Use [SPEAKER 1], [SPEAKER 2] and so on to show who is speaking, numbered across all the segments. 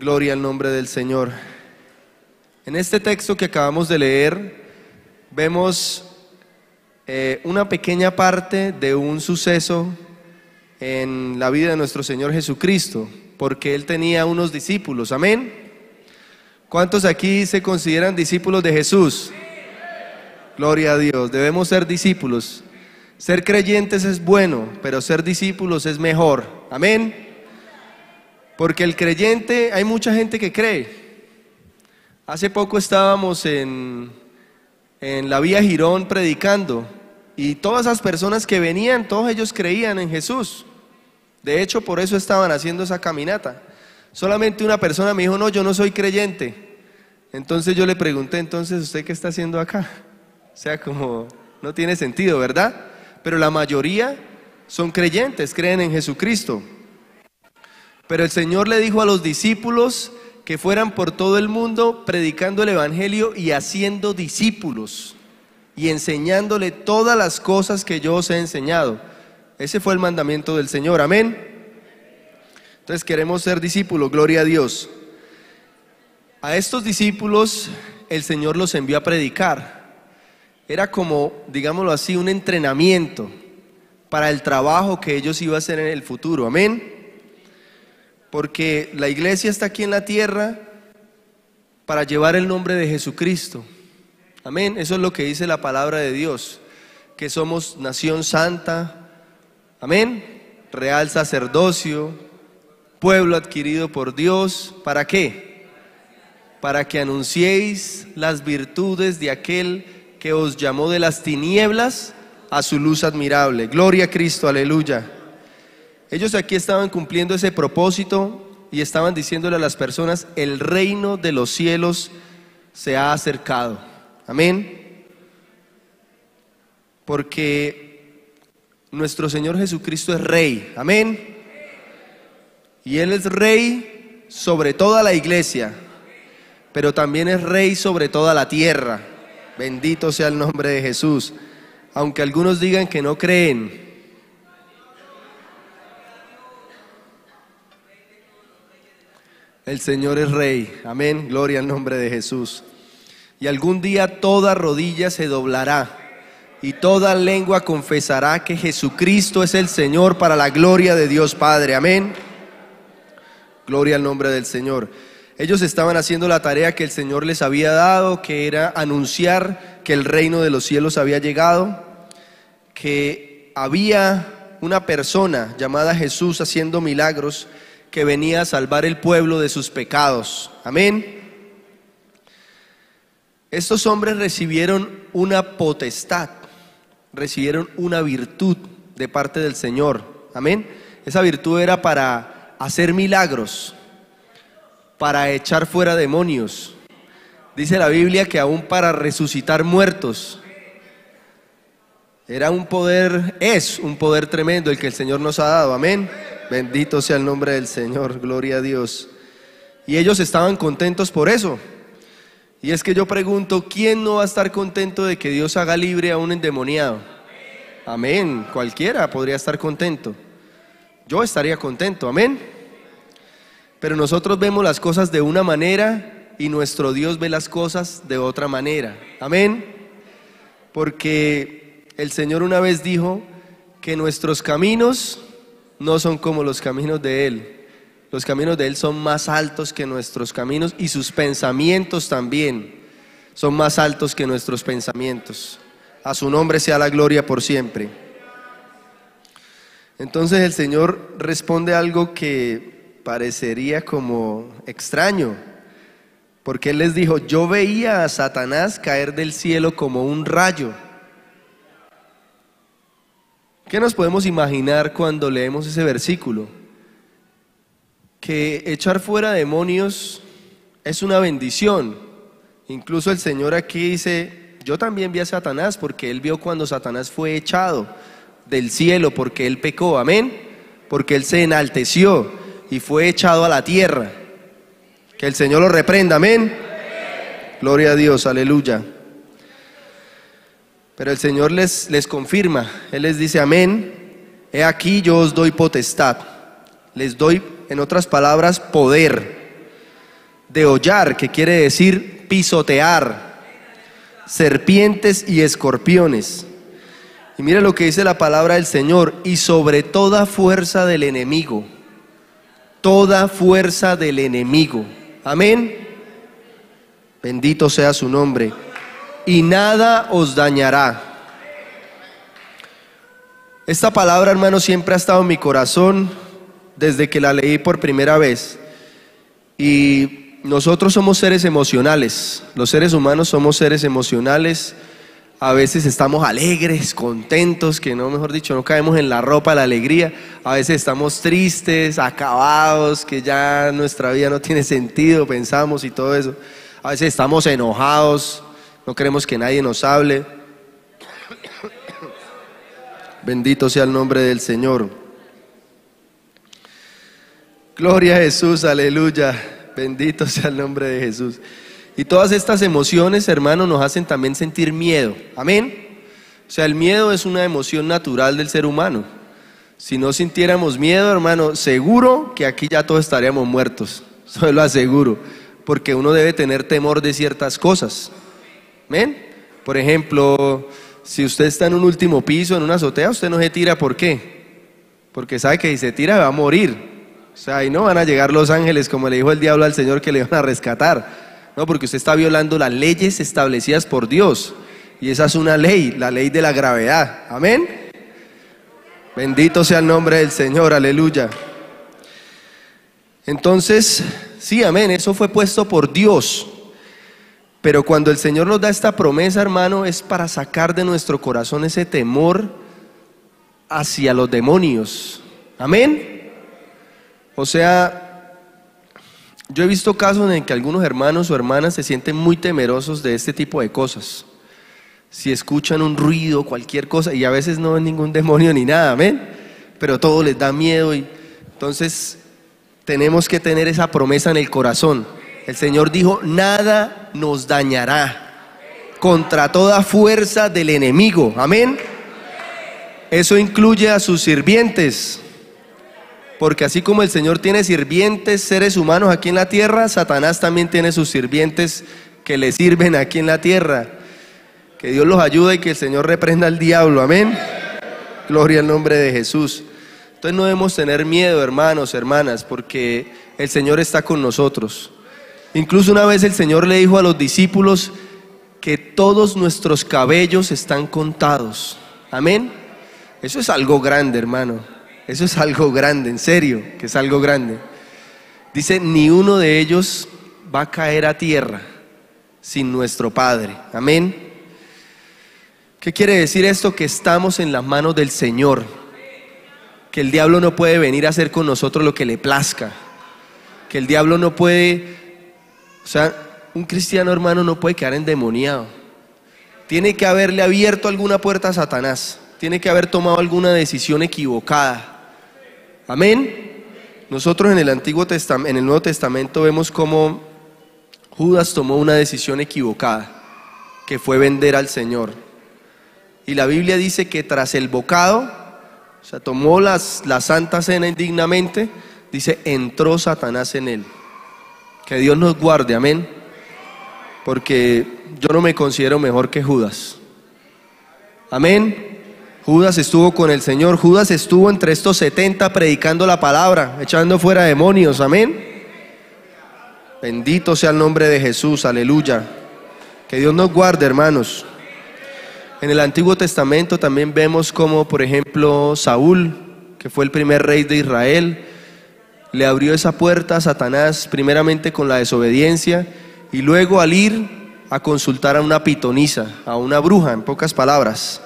[SPEAKER 1] Gloria al nombre del Señor. En este texto que acabamos de leer, vemos una pequeña parte de un suceso en la vida de nuestro Señor Jesucristo, porque Él tenía unos discípulos, amén. ¿Cuántos aquí se consideran discípulos de Jesús? Gloria a Dios, debemos ser discípulos. Ser creyentes es bueno, pero ser discípulos es mejor, amén. Porque el creyente, hay mucha gente que cree. Hace poco estábamos en la vía Girón predicando, y todas esas personas que venían, todos ellos creían en Jesús. De hecho, por eso estaban haciendo esa caminata. Solamente una persona me dijo, no, yo no soy creyente. Entonces yo le pregunté, entonces, ¿usted qué está haciendo acá? O sea, como no tiene sentido, ¿verdad? Pero la mayoría son creyentes, creen en Jesucristo. Pero el Señor le dijo a los discípulos que fueran por todo el mundo predicando el evangelio y haciendo discípulos y enseñándole todas las cosas que yo os he enseñado. Ese fue el mandamiento del Señor, amén. Entonces queremos ser discípulos, gloria a Dios. A estos discípulos el Señor los envió a predicar. Era como, digámoslo así, un entrenamiento para el trabajo que ellos iban a hacer en el futuro, amén. Porque la iglesia está aquí en la tierra para llevar el nombre de Jesucristo, amén. Eso es lo que dice la palabra de Dios, que somos nación santa, amén, real sacerdocio, pueblo adquirido por Dios. ¿Para qué? Para que anunciéis las virtudes de aquel que os llamó de las tinieblas a su luz admirable. Gloria a Cristo, aleluya. Ellos aquí estaban cumpliendo ese propósito y estaban diciéndole a las personas, el reino de los cielos se ha acercado, amén. Porque nuestro Señor Jesucristo es Rey, amén. Y Él es Rey sobre toda la iglesia, pero también es Rey sobre toda la tierra. Bendito sea el nombre de Jesús. Aunque algunos digan que no creen, el Señor es Rey, amén, gloria al nombre de Jesús. Y algún día toda rodilla se doblará y toda lengua confesará que Jesucristo es el Señor, para la gloria de Dios Padre, amén. Gloria al nombre del Señor. Ellos estaban haciendo la tarea que el Señor les había dado, que era anunciar que el reino de los cielos había llegado, que había una persona llamada Jesús haciendo milagros, que venía a salvar el pueblo de sus pecados, amén. Estos hombres recibieron una potestad, recibieron una virtud de parte del Señor, amén. Esa virtud era para hacer milagros, para echar fuera demonios. Dice la Biblia que aún para resucitar muertos. Era un poder, es un poder tremendo el que el Señor nos ha dado, amén. Bendito sea el nombre del Señor, gloria a Dios. Y ellos estaban contentos por eso. Y es que yo pregunto, ¿quién no va a estar contento de que Dios haga libre a un endemoniado? Amén, cualquiera podría estar contento. Yo estaría contento, amén. Pero nosotros vemos las cosas de una manera y nuestro Dios ve las cosas de otra manera, amén. Porque el Señor una vez dijo que nuestros caminos no son como los caminos de Él. Los caminos de Él son más altos que nuestros caminos, y sus pensamientos también son más altos que nuestros pensamientos. A su nombre sea la gloria por siempre. Entonces el Señor responde algo que parecería como extraño, porque Él les dijo, yo veía a Satanás caer del cielo como un rayo. ¿Qué nos podemos imaginar cuando leemos ese versículo? Que echar fuera demonios es una bendición. Incluso el Señor aquí dice, yo también vi a Satanás, porque Él vio cuando Satanás fue echado del cielo, porque Él pecó, amén. Porque Él se enalteció y fue echado a la tierra. Que el Señor lo reprenda, amén. Gloria a Dios, aleluya. Pero el Señor les confirma, Él les dice, amén, he aquí yo os doy potestad, les doy, en otras palabras, poder Dehollar, que quiere decir pisotear, serpientes y escorpiones. Y mire lo que dice la palabra del Señor, y sobre toda fuerza del enemigo, toda fuerza del enemigo. Amén. Bendito sea su nombre. Y nada os dañará. Esta palabra, hermano, siempre ha estado en mi corazón desde que la leí por primera vez. Y nosotros somos seres emocionales. Los seres humanos somos seres emocionales. A veces estamos alegres, contentos, que no, mejor dicho, no caemos en la ropa de la alegría. A veces estamos tristes, acabados, que ya nuestra vida no tiene sentido, pensamos y todo eso. A veces estamos enojados, no queremos que nadie nos hable. Bendito sea el nombre del Señor. Gloria a Jesús, aleluya. Bendito sea el nombre de Jesús. Y todas estas emociones, hermanos, nos hacen también sentir miedo. Amén. O sea, el miedo es una emoción natural del ser humano. Si no sintiéramos miedo, hermano, seguro que aquí ya todos estaríamos muertos. Eso lo aseguro. Porque uno debe tener temor de ciertas cosas. Amén. Por ejemplo, si usted está en un último piso, en una azotea, usted no se tira. ¿Por qué? Porque sabe que si se tira va a morir. O sea, ahí no van a llegar los ángeles como le dijo el diablo al Señor que le iban a rescatar. No, porque usted está violando las leyes establecidas por Dios. Y esa es una ley, la ley de la gravedad. Amén. Bendito sea el nombre del Señor, aleluya. Entonces, sí, amén, eso fue puesto por Dios. Pero cuando el Señor nos da esta promesa, hermano, es para sacar de nuestro corazón ese temor hacia los demonios. Amén. O sea, yo he visto casos en que algunos hermanos o hermanas se sienten muy temerosos de este tipo de cosas. Si escuchan un ruido, cualquier cosa, y a veces no ven ningún demonio ni nada, amén, pero todo les da miedo. Y entonces tenemos que tener esa promesa en el corazón. El Señor dijo, nada nos dañará contra toda fuerza del enemigo, amén. Eso incluye a sus sirvientes. Porque así como el Señor tiene sirvientes, seres humanos aquí en la tierra, Satanás también tiene sus sirvientes que le sirven aquí en la tierra. Que Dios los ayude y que el Señor reprenda al diablo, amén. Gloria al nombre de Jesús. Entonces no debemos tener miedo, hermanos, hermanas, porque el Señor está con nosotros. Incluso una vez el Señor le dijo a los discípulos que todos nuestros cabellos están contados, amén. Eso es algo grande, hermano. Eso es algo grande, en serio, que es algo grande. Dice, ni uno de ellos va a caer a tierra sin nuestro Padre. Amén. ¿Qué quiere decir esto? Que estamos en las manos del Señor. Que el diablo no puede venir a hacer con nosotros lo que le plazca. Que el diablo no puede, o sea, un cristiano, hermano, no puede quedar endemoniado. Tiene que haberle abierto alguna puerta a Satanás. Tiene que haber tomado alguna decisión equivocada. Amén. Nosotros en el Nuevo Testamento vemos cómo Judas tomó una decisión equivocada, que fue vender al Señor. Y la Biblia dice que tras el bocado, o sea, tomó la Santa Cena indignamente, dice, entró Satanás en él. Que Dios nos guarde, amén. Porque yo no me considero mejor que Judas. Amén. Judas estuvo con el Señor. Judas estuvo entre estos 70 predicando la palabra, echando fuera demonios, amén. Bendito sea el nombre de Jesús, aleluya. Que Dios nos guarde, hermanos. En el Antiguo Testamento también vemos como, por ejemplo, Saúl, que fue el primer rey de Israel, le abrió esa puerta a Satanás, primeramente con la desobediencia, y luego al ir a consultar a una pitonisa, a una bruja, en pocas palabras.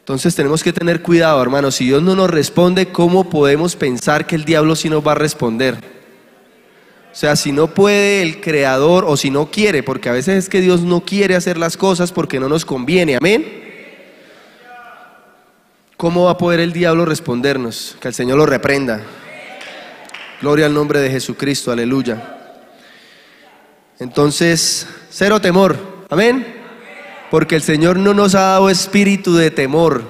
[SPEAKER 1] Entonces tenemos que tener cuidado, hermanos. Si Dios no nos responde, ¿cómo podemos pensar que el diablo sí nos va a responder? O sea, si no puede el Creador, o si no quiere, porque a veces es que Dios no quiere hacer las cosas porque no nos conviene, amén. ¿Cómo va a poder el diablo respondernos? Que el Señor lo reprenda. Gloria al nombre de Jesucristo, aleluya. Entonces, cero temor, amén. Porque el Señor no nos ha dado espíritu de temor,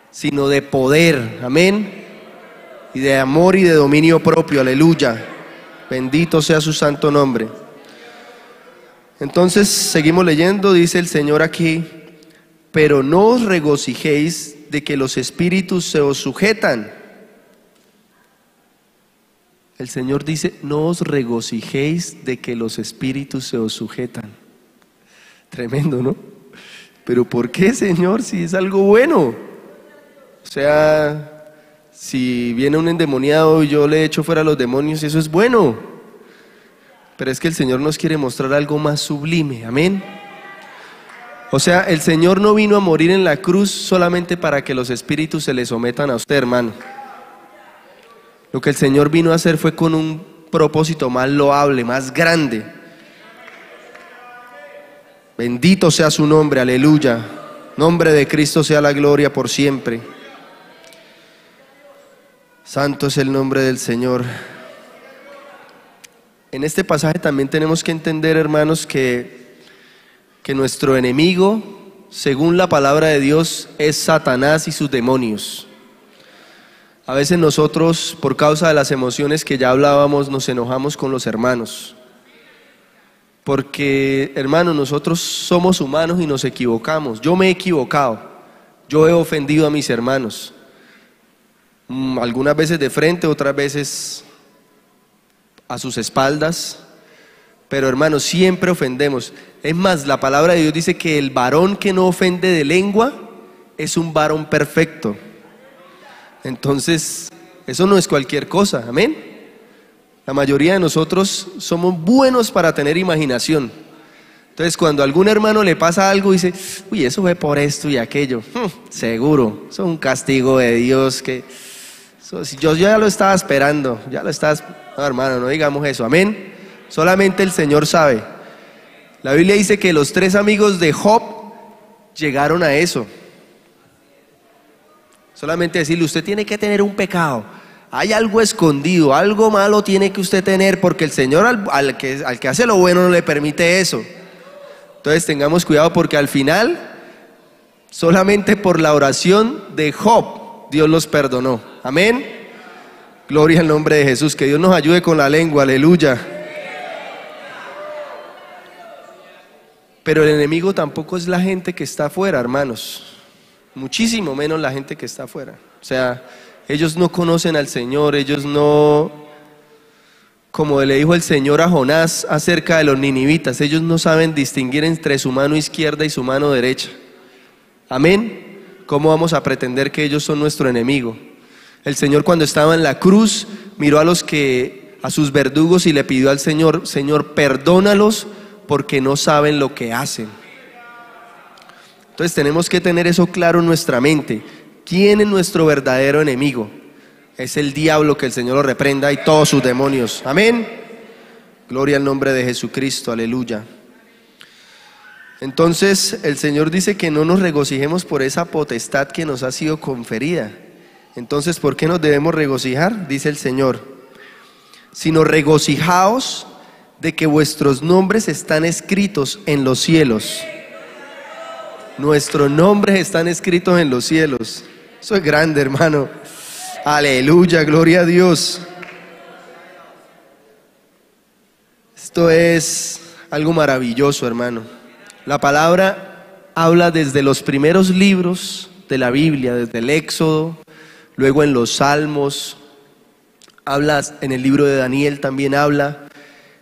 [SPEAKER 1] sino de poder, amén, y de amor y de dominio propio, aleluya. Bendito sea su santo nombre. Entonces seguimos leyendo, dice el Señor aquí, pero no os regocijéis de que los espíritus se os sujetan. El Señor dice, no os regocijéis de que los espíritus se os sujetan. Tremendo, ¿no? Pero ¿por qué, Señor, si es algo bueno? O sea, si viene un endemoniado y yo le echo fuera a los demonios, eso es bueno. Pero es que el Señor nos quiere mostrar algo más sublime, amén. O sea, el Señor no vino a morir en la cruz solamente para que los espíritus se le sometan a usted, hermano. Lo que el Señor vino a hacer fue con un propósito más loable, más grande. Bendito sea su nombre, aleluya. Nombre de Cristo sea la gloria por siempre. Santo es el nombre del Señor. En este pasaje también tenemos que entender, hermanos, que nuestro enemigo, según la palabra de Dios, es Satanás y sus demonios. A veces nosotros, por causa de las emociones que ya hablábamos, nos enojamos con los hermanos. Porque, hermanos, nosotros somos humanos y nos equivocamos. Yo me he equivocado. Yo he ofendido a mis hermanos. Algunas veces de frente, otras veces a sus espaldas. Pero, hermanos, siempre ofendemos. Es más, la palabra de Dios dice que el varón que no ofende de lengua es un varón perfecto. Entonces, eso no es cualquier cosa, amén. La mayoría de nosotros somos buenos para tener imaginación. Entonces, cuando a algún hermano le pasa algo, dice, uy, eso fue por esto y aquello. Seguro, eso es un castigo de Dios que yo ya lo estaba esperando, No, hermano, no digamos eso, amén. Solamente el Señor sabe. La Biblia dice que los 3 amigos de Job llegaron a eso. Solamente decirle, usted tiene que tener un pecado, hay algo escondido, algo malo tiene que usted tener, porque el Señor al que hace lo bueno no le permite eso. Entonces tengamos cuidado, porque al final, solamente por la oración de Job, Dios los perdonó, amén. Gloria al nombre de Jesús, que Dios nos ayude con la lengua, aleluya. Pero el enemigo tampoco es la gente que está afuera, hermanos. Muchísimo menos la gente que está afuera. O sea, ellos no conocen al Señor, ellos no, como le dijo el Señor a Jonás acerca de los ninivitas, ellos no saben distinguir entre su mano izquierda y su mano derecha. Amén. ¿Cómo vamos a pretender que ellos son nuestro enemigo? El Señor, cuando estaba en la cruz, miró a sus verdugos y le pidió al Señor, Señor, perdónalos porque no saben lo que hacen. Entonces tenemos que tener eso claro en nuestra mente. ¿Quién es nuestro verdadero enemigo? Es el diablo, que el Señor lo reprenda, y todos sus demonios. Amén. Gloria al nombre de Jesucristo, aleluya. Entonces el Señor dice que no nos regocijemos por esa potestad que nos ha sido conferida. Entonces, ¿por qué nos debemos regocijar? Dice el Señor, sino regocijaos de que vuestros nombres están escritos en los cielos. Nuestros nombres están escritos en los cielos. Eso es grande, hermano. Aleluya, gloria a Dios. Esto es algo maravilloso, hermano. La palabra habla desde los primeros libros de la Biblia, desde el Éxodo, luego en los Salmos, habla en el libro de Daniel, también habla,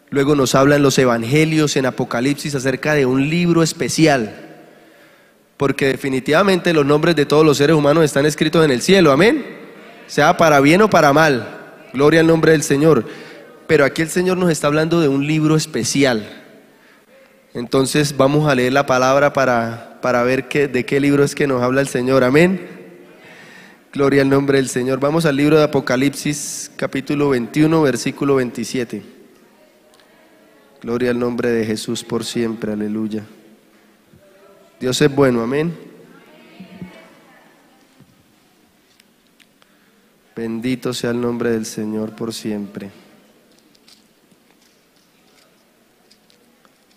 [SPEAKER 1] luego nos habla en los Evangelios, en Apocalipsis, acerca de un libro especial. Porque definitivamente los nombres de todos los seres humanos están escritos en el cielo, amén. Sea para bien o para mal, gloria al nombre del Señor. Pero aquí el Señor nos está hablando de un libro especial. Entonces vamos a leer la palabra para ver de qué libro es que nos habla el Señor, amén. Gloria al nombre del Señor. Vamos al libro de Apocalipsis, capítulo 21, versículo 27. Gloria al nombre de Jesús por siempre, aleluya. Dios es bueno, amén. Bendito sea el nombre del Señor por siempre.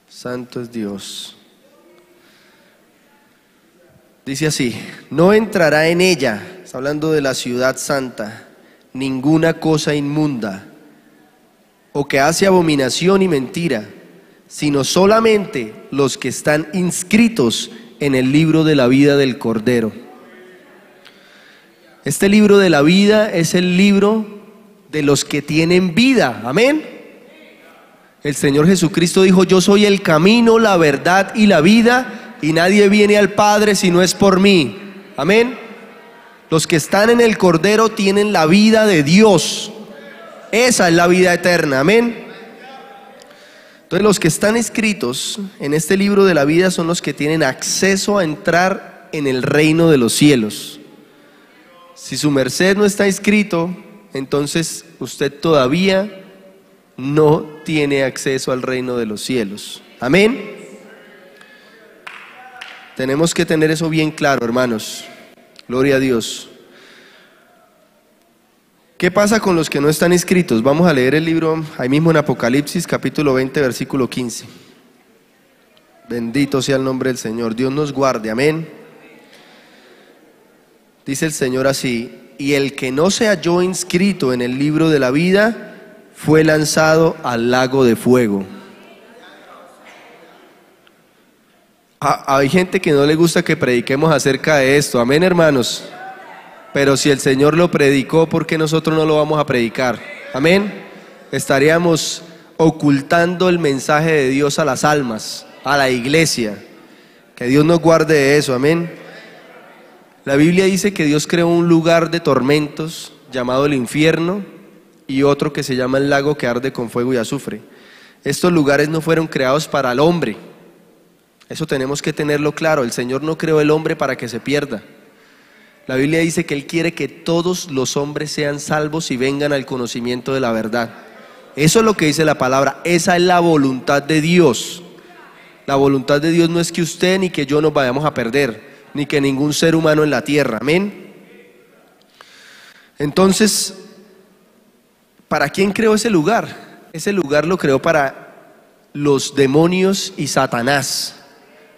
[SPEAKER 1] Santo es Dios. Dice así, no entrará en ella, está hablando de la ciudad santa, ninguna cosa inmunda o que hace abominación y mentira, sino solamente los que están inscritos en el libro de la vida del Cordero. Este libro de la vida es el libro de los que tienen vida. Amén. El Señor Jesucristo dijo: yo soy el camino, la verdad y la vida, y nadie viene al Padre si no es por mí. Amén. Los que están en el Cordero tienen la vida de Dios. Esa es la vida eterna. Amén. Entonces los que están escritos en este libro de la vida son los que tienen acceso a entrar en el reino de los cielos. Si su merced no está inscrito, entonces usted todavía no tiene acceso al reino de los cielos. Amén. Tenemos que tener eso bien claro, hermanos. Gloria a Dios. ¿Qué pasa con los que no están inscritos? Vamos a leer el libro ahí mismo en Apocalipsis, capítulo 20, versículo 15. Bendito sea el nombre del Señor. Dios nos guarde. Amén. Dice el Señor así: y el que no se halló inscrito en el libro de la vida fue lanzado al lago de fuego. Hay gente que no le gusta que prediquemos acerca de esto. Amén, hermanos. Pero si el Señor lo predicó, ¿por qué nosotros no lo vamos a predicar? Amén. Estaríamos ocultando el mensaje de Dios a las almas, a la iglesia. Que Dios nos guarde de eso. Amén. La Biblia dice que Dios creó un lugar de tormentos llamado el infierno y otro que se llama el lago que arde con fuego y azufre. Estos lugares no fueron creados para el hombre. Eso tenemos que tenerlo claro. El Señor no creó el hombre para que se pierda. La Biblia dice que Él quiere que todos los hombres sean salvos y vengan al conocimiento de la verdad. Eso es lo que dice la palabra. Esa es la voluntad de Dios. La voluntad de Dios no es que usted ni que yo nos vayamos a perder, ni que ningún ser humano en la tierra. Amén. Entonces, ¿para quién creó ese lugar? Ese lugar lo creó para los demonios y Satanás,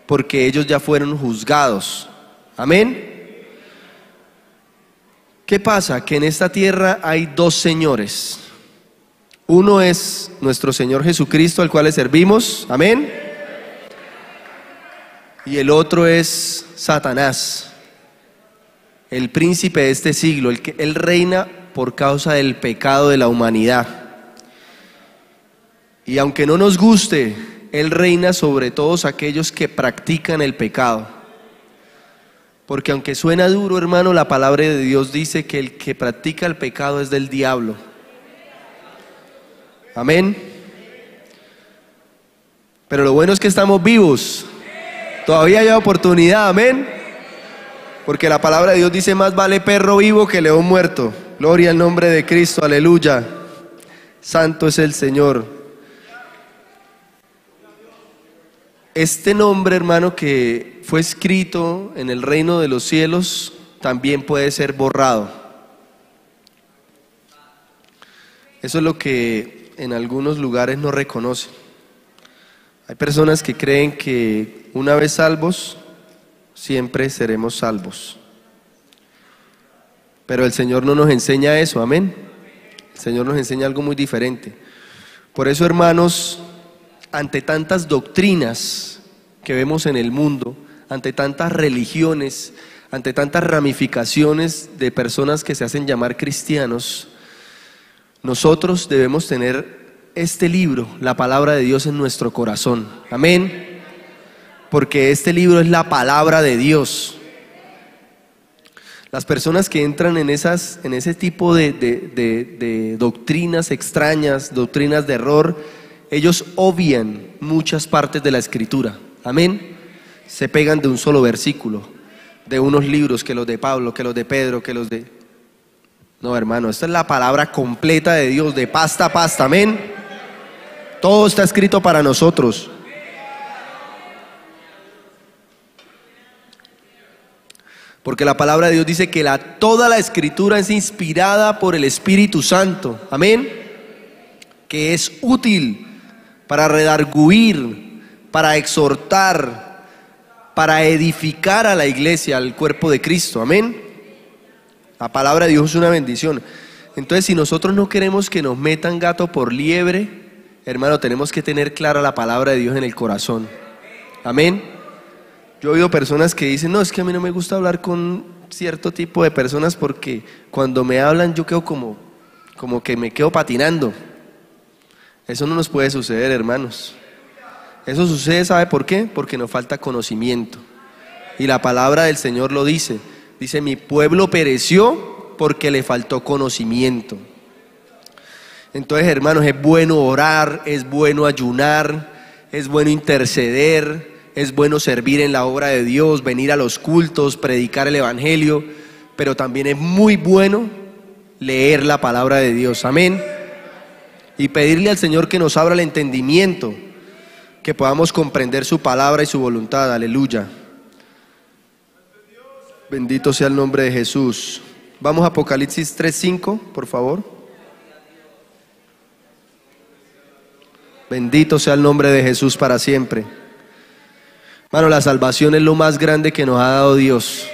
[SPEAKER 1] porque ellos ya fueron juzgados. Amén. ¿Qué pasa? Que en esta tierra hay dos señores. Uno es nuestro Señor Jesucristo, al cual le servimos. Amén. Y el otro es Satanás, el príncipe de este siglo, el que él reina por causa del pecado de la humanidad. Y aunque no nos guste, él reina sobre todos aquellos que practican el pecado. Porque aunque suena duro, hermano, la palabra de Dios dice que el que practica el pecado es del diablo. Amén. Pero lo bueno es que estamos vivos. Todavía hay oportunidad. Amén. Porque la palabra de Dios dice: más vale perro vivo que león muerto. Gloria al nombre de Cristo. Aleluya. Santo es el Señor. Este nombre, hermano, que fue escrito en el reino de los cielos, también puede ser borrado. Eso es lo que en algunos lugares no reconocen. Hay personas que creen que una vez salvos, siempre seremos salvos. Pero el Señor no nos enseña eso. Amén. El Señor nos enseña algo muy diferente. Por eso, hermanos, ante tantas doctrinas que vemos en el mundo, ante tantas religiones, ante tantas ramificaciones de personas que se hacen llamar cristianos, nosotros debemos tener este libro, la palabra de Dios, en nuestro corazón. Amén. Porque este libro es la palabra de Dios. Las personas que entran en ese tipo de doctrinas extrañas, doctrinas de error, ellos obvian muchas partes de la Escritura. Amén. Se pegan de un solo versículo, de unos libros, que los de Pablo, que los de Pedro, que los de... No, hermano, esta es la palabra completa de Dios, de pasta a pasta. Amén. Todo está escrito para nosotros. Porque la palabra de Dios dice que toda la Escritura es inspirada por el Espíritu Santo. Amén. Que es útil para redarguir, para exhortar, para edificar a la iglesia, al cuerpo de Cristo. Amén. La palabra de Dios es una bendición. Entonces, si nosotros no queremos que nos metan gato por liebre, hermano, tenemos que tener clara la palabra de Dios en el corazón. Amén. Yo he oído personas que dicen, no, es que a mí no me gusta hablar con cierto tipo de personas porque cuando me hablan yo quedo como que me quedo patinando. Eso no nos puede suceder, hermanos. Eso sucede, ¿sabe por qué? Porque nos falta conocimiento. Y la palabra del Señor lo dice. Dice, mi pueblo pereció porque le faltó conocimiento. Entonces, hermanos, es bueno orar, es bueno ayunar, es bueno interceder, es bueno servir en la obra de Dios, venir a los cultos, predicar el evangelio, pero también es muy bueno leer la palabra de Dios. Amén. Y pedirle al Señor que nos abra el entendimiento, que podamos comprender su palabra y su voluntad. Aleluya. Bendito sea el nombre de Jesús. Vamos a Apocalipsis 3:5, por favor. Bendito sea el nombre de Jesús para siempre. Hermano, la salvación es lo más grande que nos ha dado Dios.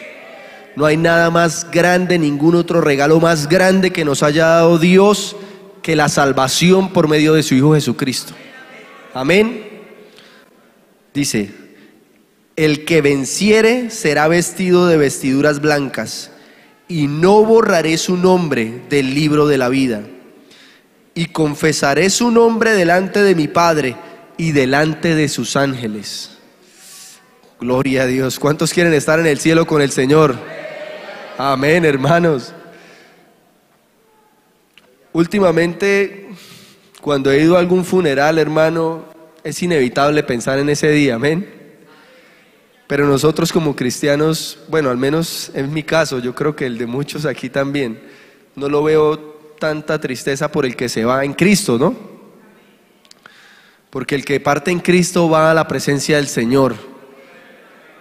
[SPEAKER 1] No hay nada más grande, ningún otro regalo más grande que nos haya dado Dios que la salvación por medio de su Hijo Jesucristo. Amén. Dice, el que venciere será vestido de vestiduras blancas, y no borraré su nombre del libro de la vida, y confesaré su nombre delante de mi Padre y delante de sus ángeles. Gloria a Dios. ¿Cuántos quieren estar en el cielo con el Señor? Amén, hermanos. Últimamente, cuando he ido a algún funeral, hermano, es inevitable pensar en ese día, amén. Pero nosotros como cristianos, bueno, al menos en mi caso, yo creo que el de muchos aquí también, no lo veo tanta tristeza por el que se va en Cristo, ¿no? Porque el que parte en Cristo va a la presencia del Señor,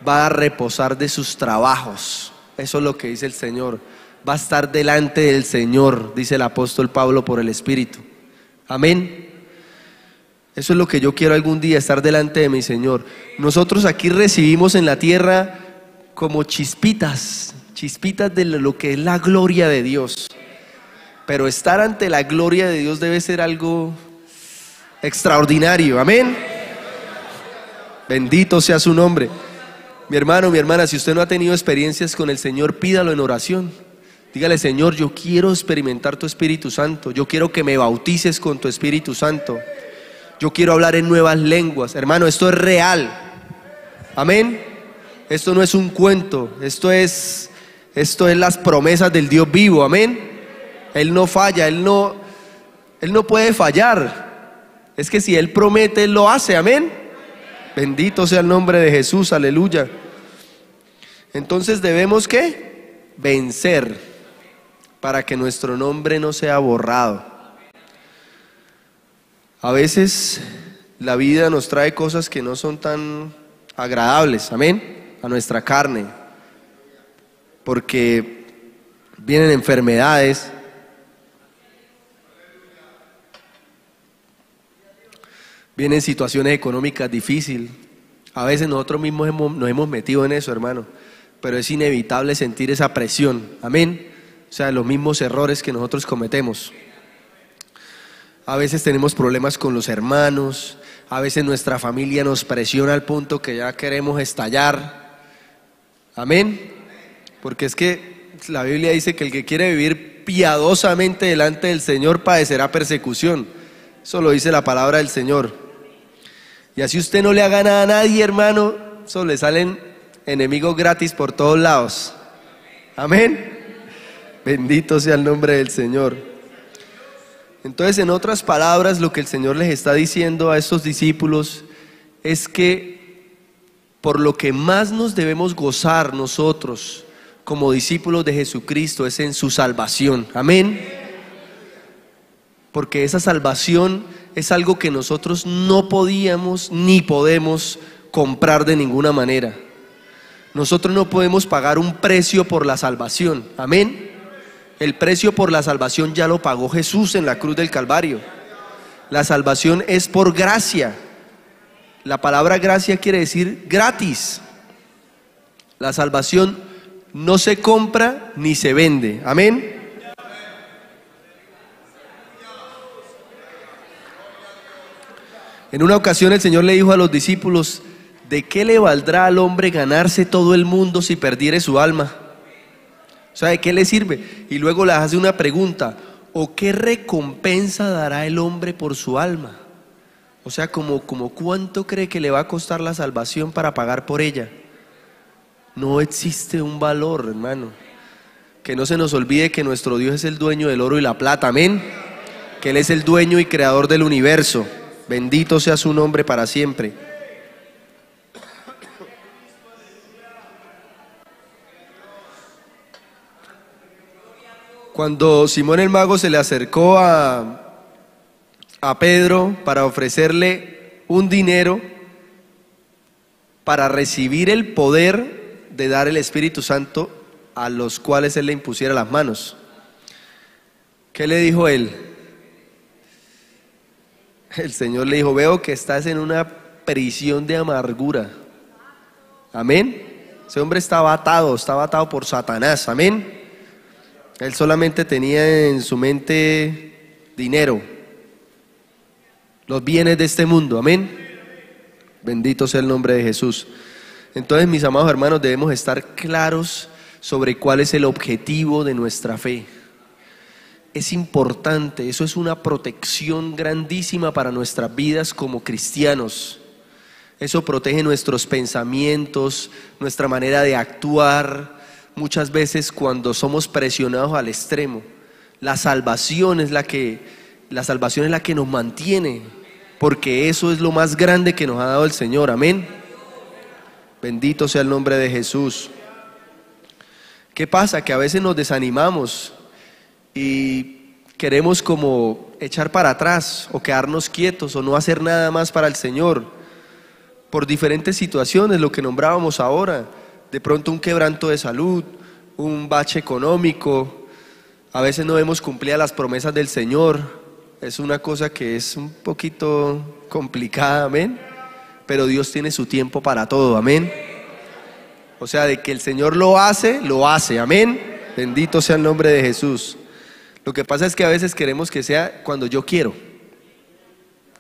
[SPEAKER 1] va a reposar de sus trabajos. Eso es lo que dice el Señor. Va a estar delante del Señor, dice el apóstol Pablo por el Espíritu. Amén. Eso es lo que yo quiero algún día, estar delante de mi Señor. Nosotros aquí recibimos en la tierra como chispitas de lo que es la gloria de Dios. Pero estar ante la gloria de Dios debe ser algo extraordinario. Amén. Bendito sea su nombre. Mi hermano, mi hermana, si usted no ha tenido experiencias con el Señor, pídalo en oración. Dígale, Señor, yo quiero experimentar tu Espíritu Santo. Yo quiero que me bautices con tu Espíritu Santo. Yo quiero hablar en nuevas lenguas. Hermano, esto es real. Amén. Esto no es un cuento. Esto es las promesas del Dios vivo. Amén. Él no falla. Él no puede fallar. Es que si Él promete, Él lo hace. Amén. Bendito sea el nombre de Jesús. Aleluya. Entonces debemos ¿qué? Vencer para que nuestro nombre no sea borrado. A veces la vida nos trae cosas que no son tan agradables, amén, a nuestra carne, porque vienen enfermedades, vienen situaciones económicas difíciles. A veces nosotros mismos nos hemos metido en eso, hermano, pero es inevitable sentir esa presión, amén, o sea, los mismos errores que nosotros cometemos. A veces tenemos problemas con los hermanos, a veces nuestra familia nos presiona al punto que ya queremos estallar. Amén. Porque es que la Biblia dice que el que quiere vivir piadosamente delante del Señor padecerá persecución. Eso lo dice la palabra del Señor. Y así usted no le haga nada a nadie, hermano, solo le salen enemigos gratis por todos lados. Amén. Bendito sea el nombre del Señor. Entonces, en otras palabras, lo que el Señor les está diciendo a estos discípulos es que por lo que más nos debemos gozar nosotros como discípulos de Jesucristo es en su salvación. Amén. Porque esa salvación es algo que nosotros no podíamos ni podemos comprar de ninguna manera. Nosotros no podemos pagar un precio por la salvación. Amén. El precio por la salvación ya lo pagó Jesús en la cruz del Calvario. La salvación es por gracia. La palabra gracia quiere decir gratis. La salvación no se compra ni se vende. Amén. En una ocasión el Señor le dijo a los discípulos: ¿de qué le valdrá al hombre ganarse todo el mundo si perdiere su alma? O sea, ¿de qué le sirve? Y luego le hace una pregunta: ¿o qué recompensa dará el hombre por su alma? O sea, como ¿cuánto cree que le va a costar la salvación para pagar por ella? No existe un valor, hermano. Que no se nos olvide que nuestro Dios es el dueño del oro y la plata, amén. Que Él es el dueño y creador del universo. Bendito sea su nombre para siempre. Cuando Simón el Mago se le acercó a Pedro para ofrecerle un dinero para recibir el poder de dar el Espíritu Santo a los cuales él le impusiera las manos, ¿qué le dijo él? El Señor le dijo: veo que estás en una prisión de amargura. Amén. Ese hombre estaba atado por Satanás. Amén. Él solamente tenía en su mente dinero, los bienes de este mundo. Amén. Bendito sea el nombre de Jesús. Entonces, mis amados hermanos, debemos estar claros sobre cuál es el objetivo de nuestra fe. Es importante, eso es una protección grandísima para nuestras vidas como cristianos. Eso protege nuestros pensamientos, nuestra manera de actuar. Muchas veces cuando somos presionados al extremo, la salvación es la que nos mantiene, porque eso es lo más grande que nos ha dado el Señor. Amén. Bendito sea el nombre de Jesús. ¿Qué pasa? Que a veces nos desanimamos y queremos como echar para atrás o quedarnos quietos o no hacer nada más para el Señor por diferentes situaciones, lo que nombrábamos ahora. De pronto un quebranto de salud, un bache económico, a veces no vemos cumplidas las promesas del Señor. Es una cosa que es un poquito complicada, amén, pero Dios tiene su tiempo para todo, amén. O sea, de que el Señor lo hace, amén. Bendito sea el nombre de Jesús. Lo que pasa es que a veces queremos que sea cuando yo quiero,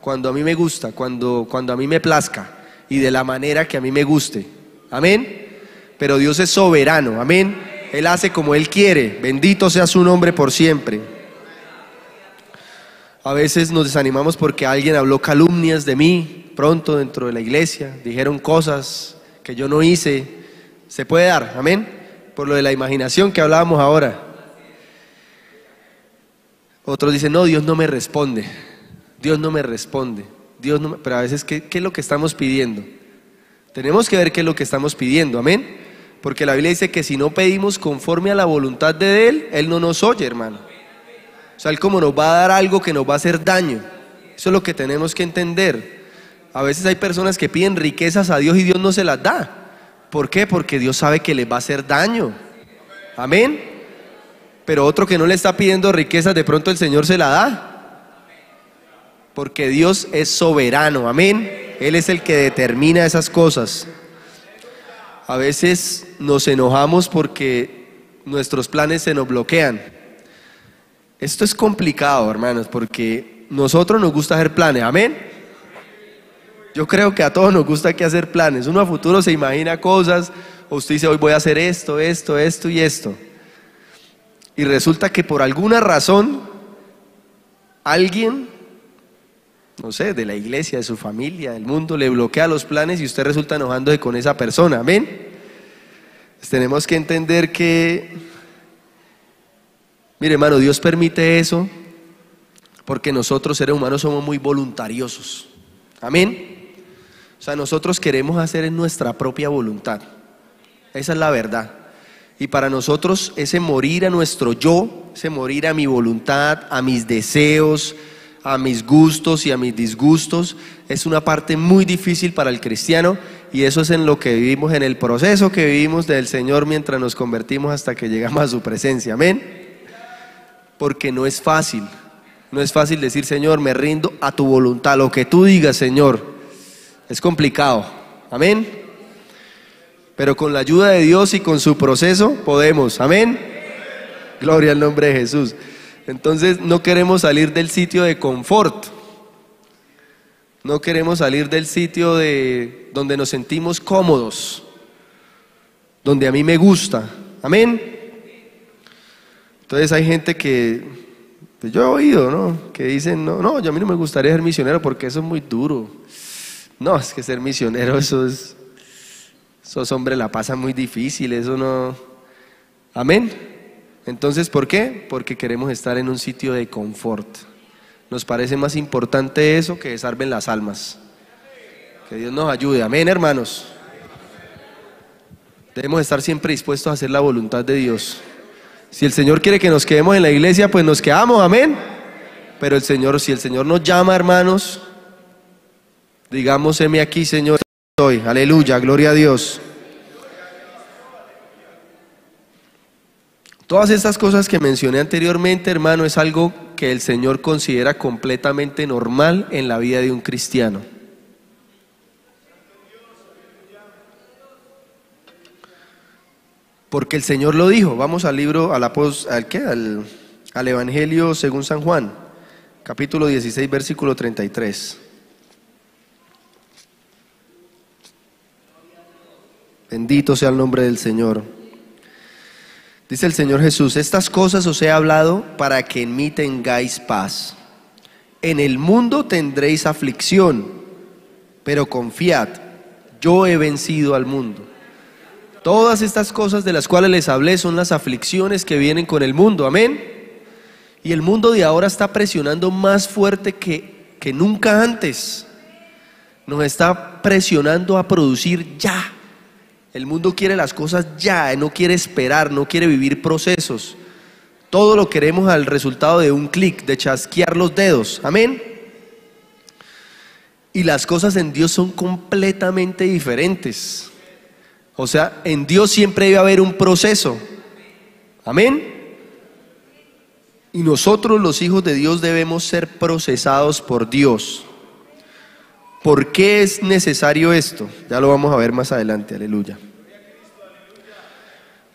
[SPEAKER 1] cuando a mí me gusta, cuando a mí me plazca y de la manera que a mí me guste, amén. Pero Dios es soberano, amén. Él hace como Él quiere. Bendito sea su nombre por siempre. A veces nos desanimamos porque alguien habló calumnias de mí pronto dentro de la iglesia, dijeron cosas que yo no hice. Se puede dar, amén, por lo de la imaginación que hablábamos ahora. Otros dicen: no, Dios no me responde, Dios no me responde, pero a veces, ¿qué es lo que estamos pidiendo? Tenemos que ver qué es lo que estamos pidiendo, amén, porque la Biblia dice que si no pedimos conforme a la voluntad de Él, Él no nos oye, hermano. O sea, Él como nos va a dar algo que nos va a hacer daño. Eso es lo que tenemos que entender. A veces hay personas que piden riquezas a Dios y Dios no se las da. ¿Por qué? Porque Dios sabe que les va a hacer daño. Amén. Pero otro que no le está pidiendo riquezas, de pronto el Señor se la da. Porque Dios es soberano. Amén. Él es el que determina esas cosas. A veces nos enojamos porque nuestros planes se nos bloquean. Esto es complicado, hermanos, porque nosotros nos gusta hacer planes. Amén. Yo creo que a todos nos gusta hacer planes. Uno a futuro se imagina cosas, o usted dice: hoy voy a hacer esto y esto. Y resulta que por alguna razón, alguien, no sé, de la iglesia, de su familia, del mundo, le bloquea los planes y usted resulta enojándose con esa persona. Amén. Pues tenemos que entender que, mire, hermano, Dios permite eso porque nosotros, seres humanos, somos muy voluntariosos. Amén. O sea, nosotros queremos hacer en nuestra propia voluntad. Esa es la verdad. Y para nosotros ese morir a nuestro yo, ese morir a mi voluntad, a mis deseos, a mis gustos y a mis disgustos, es una parte muy difícil para el cristiano. Y eso es en lo que vivimos, en el proceso que vivimos del Señor mientras nos convertimos hasta que llegamos a su presencia. Amén. Porque no es fácil. No es fácil decir: Señor, me rindo a tu voluntad, lo que tú digas, Señor. Es complicado, amén. Pero con la ayuda de Dios y con su proceso podemos, amén. Gloria al nombre de Jesús. Entonces no queremos salir del sitio de confort. No queremos salir del sitio donde nos sentimos cómodos, donde a mí me gusta. Amén. Entonces hay gente que, pues yo he oído, ¿no? Que dicen, no, yo a mí no me gustaría ser misionero porque eso es muy duro. No, es que ser misionero, esos hombres la pasan muy difícil, eso no. Amén. Entonces, ¿por qué? Porque queremos estar en un sitio de confort. Nos parece más importante eso que salven las almas. Que Dios nos ayude. Amén, hermanos. Debemos estar siempre dispuestos a hacer la voluntad de Dios. Si el Señor quiere que nos quedemos en la iglesia, pues nos quedamos, amén. Pero si el Señor nos llama, hermanos, digamos, heme aquí, Señor, estoy. Aleluya, gloria a Dios. Todas estas cosas que mencioné anteriormente, hermano, es algo que el Señor considera completamente normal en la vida de un cristiano. Porque el Señor lo dijo. Vamos al libro, al Evangelio según San Juan, capítulo 16, versículo 33. Bendito sea el nombre del Señor. Dice el Señor Jesús: estas cosas os he hablado para que en mí tengáis paz. En el mundo tendréis aflicción, pero confiad, yo he vencido al mundo. Todas estas cosas de las cuales les hablé son las aflicciones que vienen con el mundo, amén. Y el mundo de ahora está presionando más fuerte que nunca antes. Nos está presionando a producir ya. El mundo quiere las cosas ya, no quiere esperar, no quiere vivir procesos. Todo lo queremos al resultado de un clic, de chasquear los dedos, amén. Y las cosas en Dios son completamente diferentes. O sea, en Dios siempre debe haber un proceso, amén. Y nosotros los hijos de Dios debemos ser procesados por Dios. ¿Por qué es necesario esto? Ya lo vamos a ver más adelante, aleluya.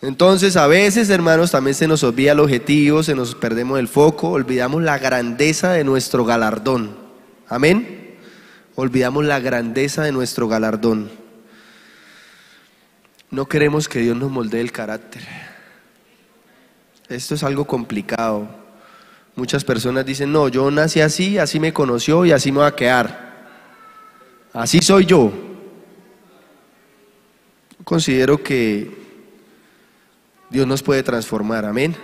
[SPEAKER 1] Entonces a veces, hermanos, también se nos olvida el objetivo, se nos perdemos el foco, olvidamos la grandeza de nuestro galardón, amén. Olvidamos la grandeza de nuestro galardón. No queremos que Dios nos moldee el carácter. Esto es algo complicado. Muchas personas dicen, no, yo nací así, así me conoció y así me va a quedar. Así soy yo. Considero que Dios nos puede transformar, amén.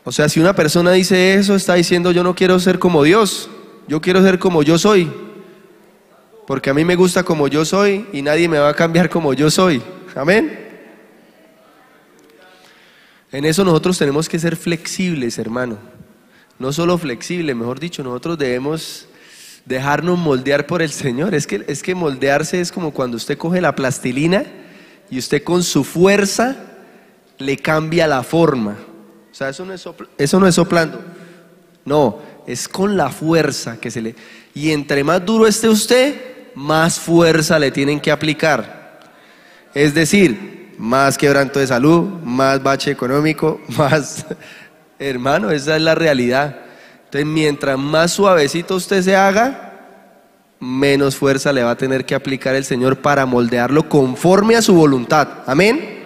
[SPEAKER 1] O sea, si una persona dice eso, está diciendo, yo no quiero ser como Dios, yo quiero ser como yo soy. Porque a mí me gusta como yo soy y nadie me va a cambiar como yo soy. Amén. En eso nosotros tenemos que ser flexibles, hermano. No solo flexibles, mejor dicho, nosotros debemos dejarnos moldear por el Señor. Es que moldearse es como cuando usted coge la plastilina y usted con su fuerza le cambia la forma. O sea, eso no es soplando. No, es con la fuerza que se le... Y entre más duro esté usted, más fuerza le tienen que aplicar. Es decir, más quebranto de salud, más bache económico, más... Hermano, esa es la realidad. Entonces, mientras más suavecito usted se haga, menos fuerza le va a tener que aplicar el Señor para moldearlo conforme a su voluntad. Amén.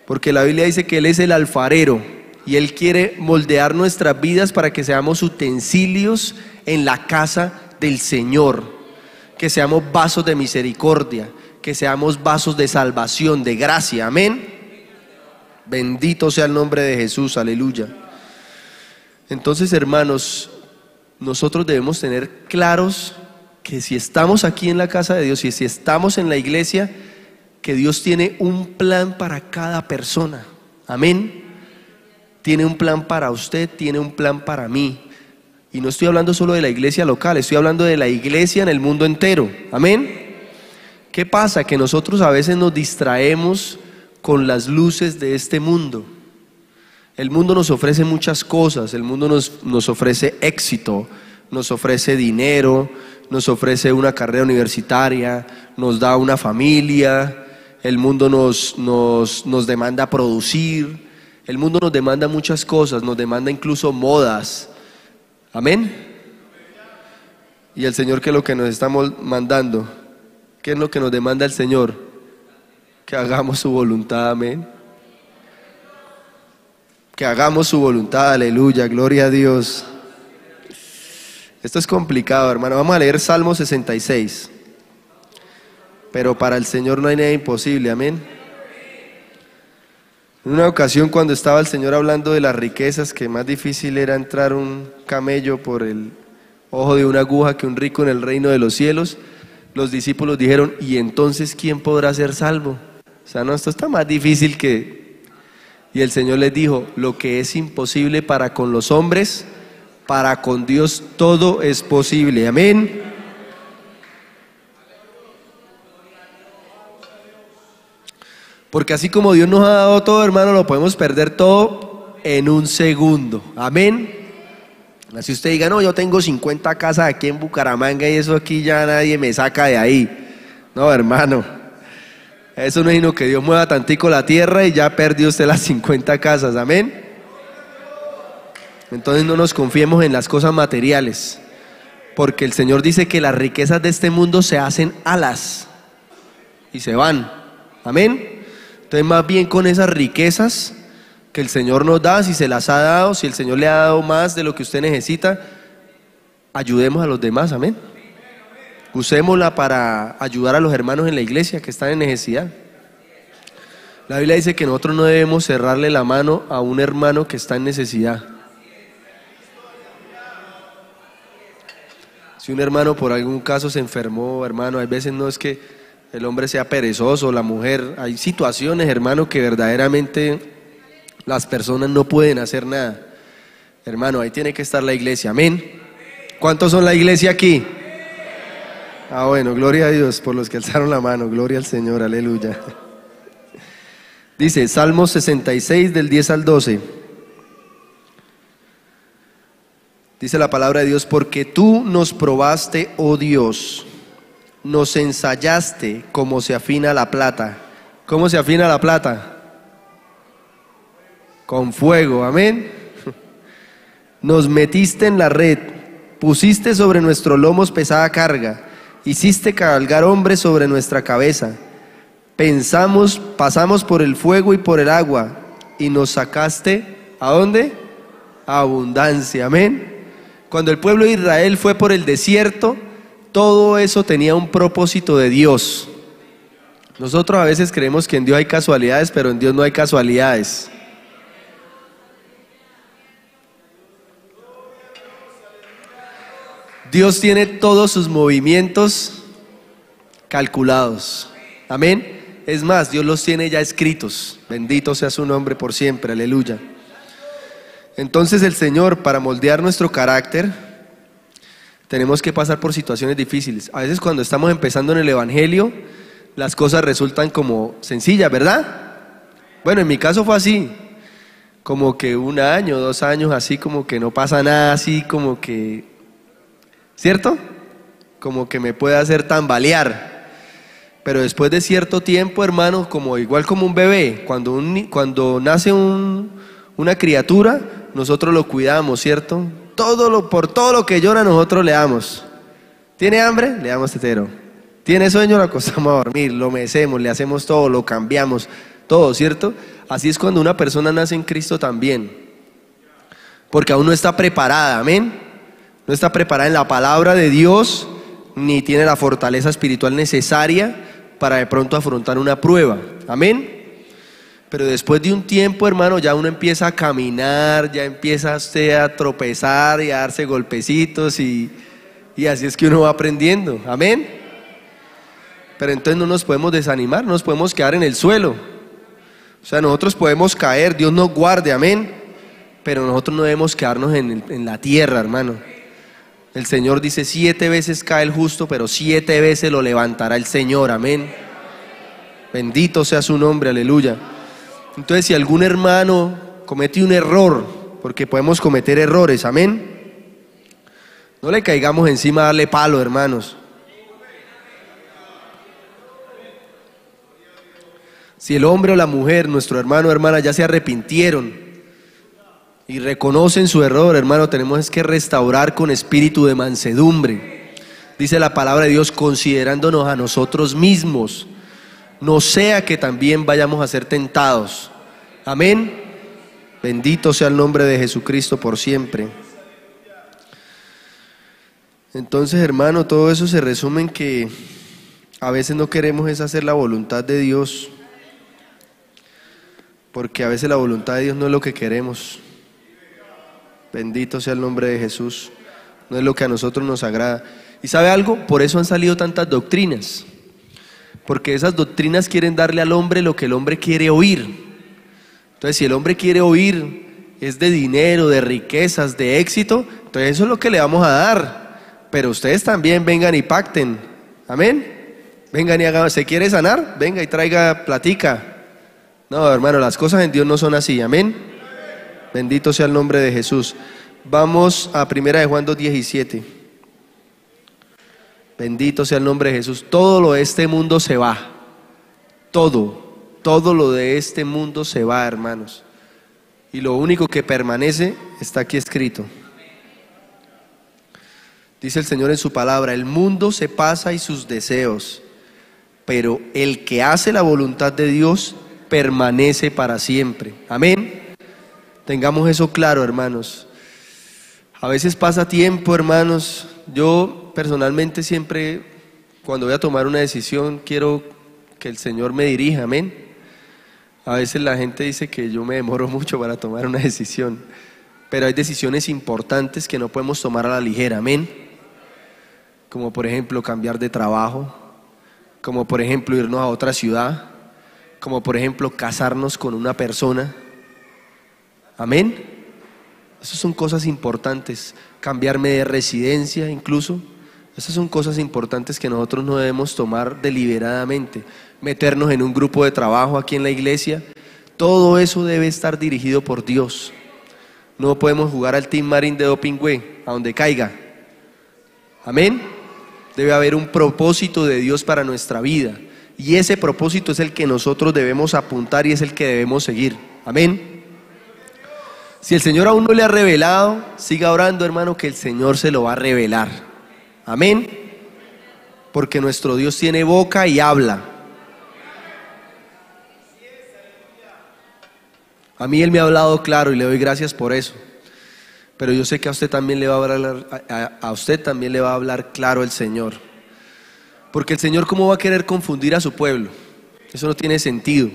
[SPEAKER 1] Porque la Biblia dice que Él es el alfarero y Él quiere moldear nuestras vidas para que seamos utensilios en la casa del Señor, que seamos vasos de misericordia, que seamos vasos de salvación, de gracia, amén. Bendito sea el nombre de Jesús, aleluya. Entonces, hermanos, nosotros debemos tener claros que si estamos aquí en la casa de Dios y si estamos en la iglesia, que Dios tiene un plan para cada persona, amén. Tiene un plan para usted, tiene un plan para mí. Y no estoy hablando solo de la iglesia local, estoy hablando de la iglesia en el mundo entero. Amén. ¿Qué pasa? Que nosotros a veces nos distraemos con las luces de este mundo. El mundo nos ofrece muchas cosas, el mundo nos ofrece éxito, nos ofrece dinero, nos ofrece una carrera universitaria, nos da una familia, el mundo nos demanda producir, el mundo nos demanda muchas cosas, nos demanda incluso modas. Amén. Y el Señor, ¿qué es lo que nos está mandando? ¿Qué es lo que nos demanda el Señor? Que hagamos su voluntad, amén. Que hagamos su voluntad, aleluya, gloria a Dios. Esto es complicado, hermano. Vamos a leer Salmo 66. Pero para el Señor no hay nada imposible, amén. En una ocasión, cuando estaba el Señor hablando de las riquezas, que más difícil era entrar un camello por el ojo de una aguja que un rico en el reino de los cielos, los discípulos dijeron: ¿y entonces quién podrá ser salvo? O sea, no, esto está más difícil que... Y el Señor les dijo: lo que es imposible para con los hombres, para con Dios todo es posible, amén. Porque así como Dios nos ha dado todo, hermano, lo podemos perder todo en un segundo, amén. Así usted diga: no, yo tengo 50 casas aquí en Bucaramanga y eso aquí ya nadie me saca de ahí. No, hermano, eso no es sino que Dios mueva tantico la tierra y ya perdió usted las 50 casas, amén. Entonces no nos confiemos en las cosas materiales, porque el Señor dice que las riquezas de este mundo se hacen alas y se van, amén. Entonces más bien con esas riquezas que el Señor nos da, si se las ha dado, si el Señor le ha dado más de lo que usted necesita, ayudemos a los demás, amén. Usémosla para ayudar a los hermanos en la iglesia que están en necesidad. La Biblia dice que nosotros no debemos cerrarle la mano a un hermano que está en necesidad. Si un hermano por algún caso se enfermó, hermano, hay veces no es que el hombre sea perezoso, la mujer, hay situaciones, hermano, que verdaderamente las personas no pueden hacer nada. Hermano, ahí tiene que estar la iglesia, amén. ¿Cuántos son la iglesia aquí? Ah, bueno, gloria a Dios por los que alzaron la mano, gloria al Señor, aleluya. Dice Salmo 66 del 10 al 12. Dice la palabra de Dios: porque tú nos probaste, oh Dios, nos ensayaste como se afina la plata. ¿Cómo se afina la plata? Con fuego, amén. Nos metiste en la red, pusiste sobre nuestros lomos pesada carga, hiciste cabalgar hombres sobre nuestra cabeza. Pasamos por el fuego y por el agua, y nos sacaste, ¿a dónde? A abundancia, amén. Cuando el pueblo de Israel fue por el desierto, todo eso tenía un propósito de Dios. Nosotros a veces creemos que en Dios hay casualidades, pero en Dios no hay casualidades. Dios tiene todos sus movimientos calculados, amén. Es más, Dios los tiene ya escritos. Bendito sea su nombre por siempre, aleluya. Entonces el Señor, para moldear nuestro carácter, tenemos que pasar por situaciones difíciles. A veces cuando estamos empezando en el Evangelio, las cosas resultan como sencillas, ¿verdad? Bueno, en mi caso fue así, como que 1 año, 2 años, así como que no pasa nada, así como que, ¿cierto? Como que me puede hacer tambalear. Pero después de cierto tiempo, hermano, igual como un bebé, cuando nace una criatura, nosotros lo cuidamos, ¿cierto? Por todo lo que llora, nosotros le damos. ¿Tiene hambre? Le damos tetero. ¿Tiene sueño? Lo acostamos a dormir, lo mecemos, le hacemos todo, lo cambiamos, todo, ¿cierto? Así es cuando una persona nace en Cristo también. Porque aún no está preparada, amén. No está preparada en la palabra de Dios, ni tiene la fortaleza espiritual necesaria para de pronto afrontar una prueba, amén. Pero después de un tiempo, hermano, ya uno empieza a caminar, ya empieza usted a tropezar y a darse golpecitos y así es que uno va aprendiendo, amén. Pero entonces no nos podemos desanimar, no nos podemos quedar en el suelo. O sea, nosotros podemos caer, Dios nos guarde, amén. Pero nosotros no debemos quedarnos en la tierra, hermano. El Señor dice: 7 veces cae el justo, pero 7 veces lo levantará el Señor, amén. Bendito sea su nombre, aleluya. Entonces, si algún hermano comete un error, porque podemos cometer errores, amén, no le caigamos encima a darle palo, hermanos. Si el hombre o la mujer, nuestro hermano o hermana, ya se arrepintieron y reconocen su error, hermano, tenemos que restaurar con espíritu de mansedumbre. Dice la palabra de Dios, considerándonos a nosotros mismos, no sea que también vayamos a ser tentados. Amén. Bendito sea el nombre de Jesucristo por siempre. Entonces, hermano, todo eso se resume en que a veces no queremos es hacer la voluntad de Dios, porque a veces la voluntad de Dios no es lo que queremos. Bendito sea el nombre de Jesús. No es lo que a nosotros nos agrada. ¿Y sabe algo? Por eso han salido tantas doctrinas, porque esas doctrinas quieren darle al hombre lo que el hombre quiere oír. Entonces, si el hombre quiere oír es de dinero, de riquezas, de éxito, entonces eso es lo que le vamos a dar. Pero ustedes también vengan y pacten. Amén. Vengan y hagan. ¿Se quiere sanar? Venga y traiga platica. No, hermano, las cosas en Dios no son así. Amén. Bendito sea el nombre de Jesús. Vamos a 1 de Juan 2:17. Bendito sea el nombre de Jesús. Todo lo de este mundo se va. Todo lo de este mundo se va, hermanos. Y lo único que permanece está aquí escrito. Dice el Señor en su palabra: el mundo se pasa y sus deseos, pero el que hace la voluntad de Dios permanece para siempre. Amén. Tengamos eso claro, hermanos. A veces pasa tiempo, hermanos. Yo personalmente siempre, cuando voy a tomar una decisión, quiero que el Señor me dirija. Amén. A veces la gente dice que yo me demoro mucho para tomar una decisión, pero hay decisiones importantes que no podemos tomar a la ligera. Amén. Como por ejemplo cambiar de trabajo, como por ejemplo irnos a otra ciudad, como por ejemplo casarnos con una persona. Amén. Esas son cosas importantes. Cambiarme de residencia incluso. Esas son cosas importantes que nosotros no debemos tomar deliberadamente. Meternos en un grupo de trabajo aquí en la iglesia. Todo eso debe estar dirigido por Dios. No podemos jugar al Team Marine de Dopingüe a donde caiga. Amén. Debe haber un propósito de Dios para nuestra vida. Y ese propósito es el que nosotros debemos apuntar y es el que debemos seguir. Amén. Si el Señor aún no le ha revelado, siga orando, hermano, que el Señor se lo va a revelar. Amén. Porque nuestro Dios tiene boca y habla. A mí Él me ha hablado claro y le doy gracias por eso. Pero yo sé que a usted también le va a hablar, a usted también le va a hablar claro el Señor. Porque el Señor, ¿cómo va a querer confundir a su pueblo? Eso no tiene sentido.